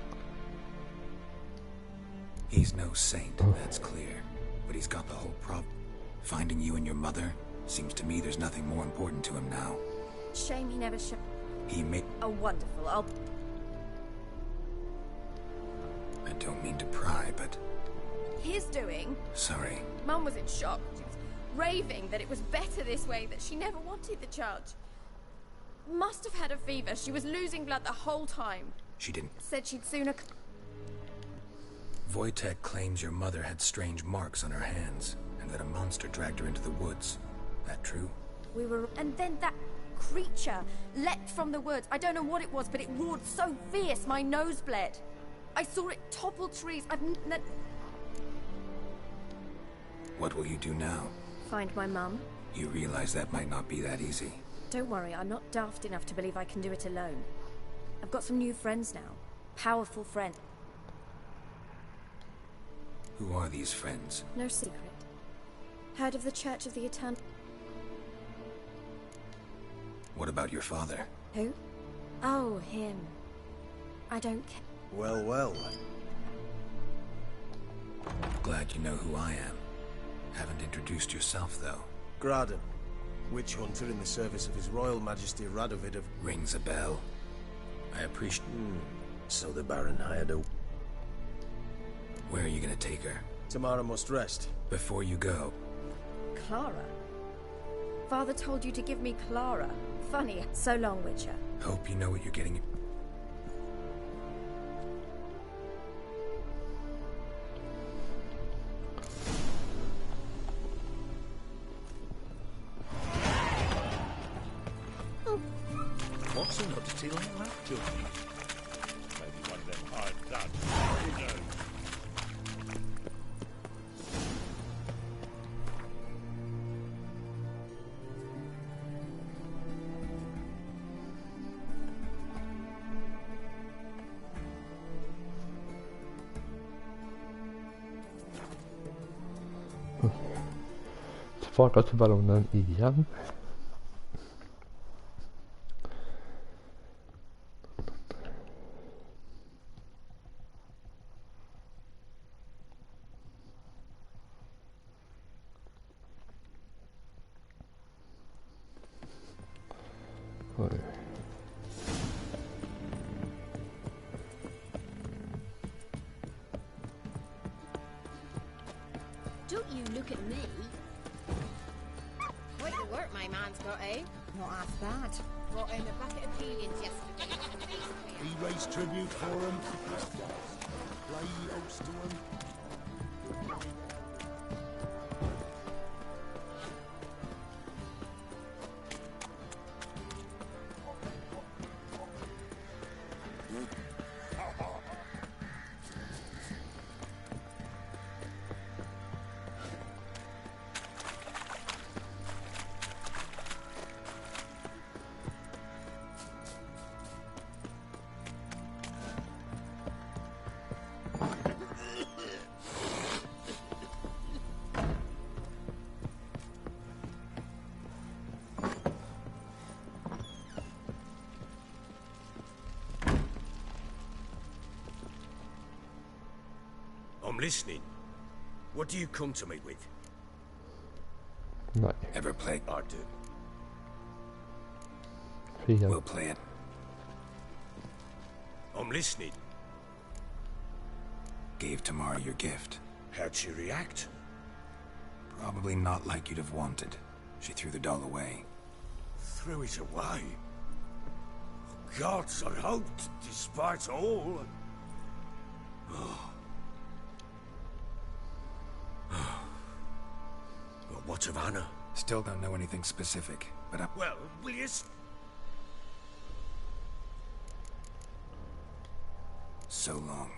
He's no saint, that's clear. But he's got the whole problem. Finding you and your mother, seems to me there's nothing more important to him now. Shame he never showed. He may... Oh, wonderful. I don't mean to pry, but... His doing. Sorry. Mum was in shock. She was raving that it was better this way, that she never wanted the charge. Must have had a fever. She was losing blood the whole time. She didn't. Said she'd sooner... Wojtek claims your mother had strange marks on her hands, and that a monster dragged her into the woods. That true? We were... And then that creature leapt from the woods. I don't know what it was, but it roared so fierce my nose bled. I saw it topple trees. What will you do now? Find my mum. You realize that might not be that easy. Don't worry, I'm not daft enough to believe I can do it alone. I've got some new friends now. Powerful friends. Who are these friends? No secret. Heard of the Church of the Eternal... What about your father? Who? Oh, him. I don't care. Well, well. Glad you know who I am. Haven't introduced yourself, though. Graden, witch hunter in the service of His Royal Majesty Radovid of... Rings a bell. I appreciate... So the Baron hired a... Where are you gonna take her? Tamara must rest. Before you go. Clara? Father told you to give me Clara. Funny. So long, Witcher. Hope you know what you're getting... What's an oddity like that, Johnny? Maybe one of them hard duds. Who knows? Tillbaka till baronen igen. Oj. Don't you look at me. Quite the work my man's got, eh? Not half bad. Brought in a bucket of peelings yesterday. He raised tribute for him. Play oats to him. I'm listening. What do you come to me with? Nej. Ever play? I do. Fia. We'll play it. I'm listening. Gave Tamara your gift. How'd she react? Probably not like you'd have wanted. She threw the doll away. Threw it away? Gods, I hoped, despite all. But what of Anna? Still don't know anything specific, but I... Well, will you... So long.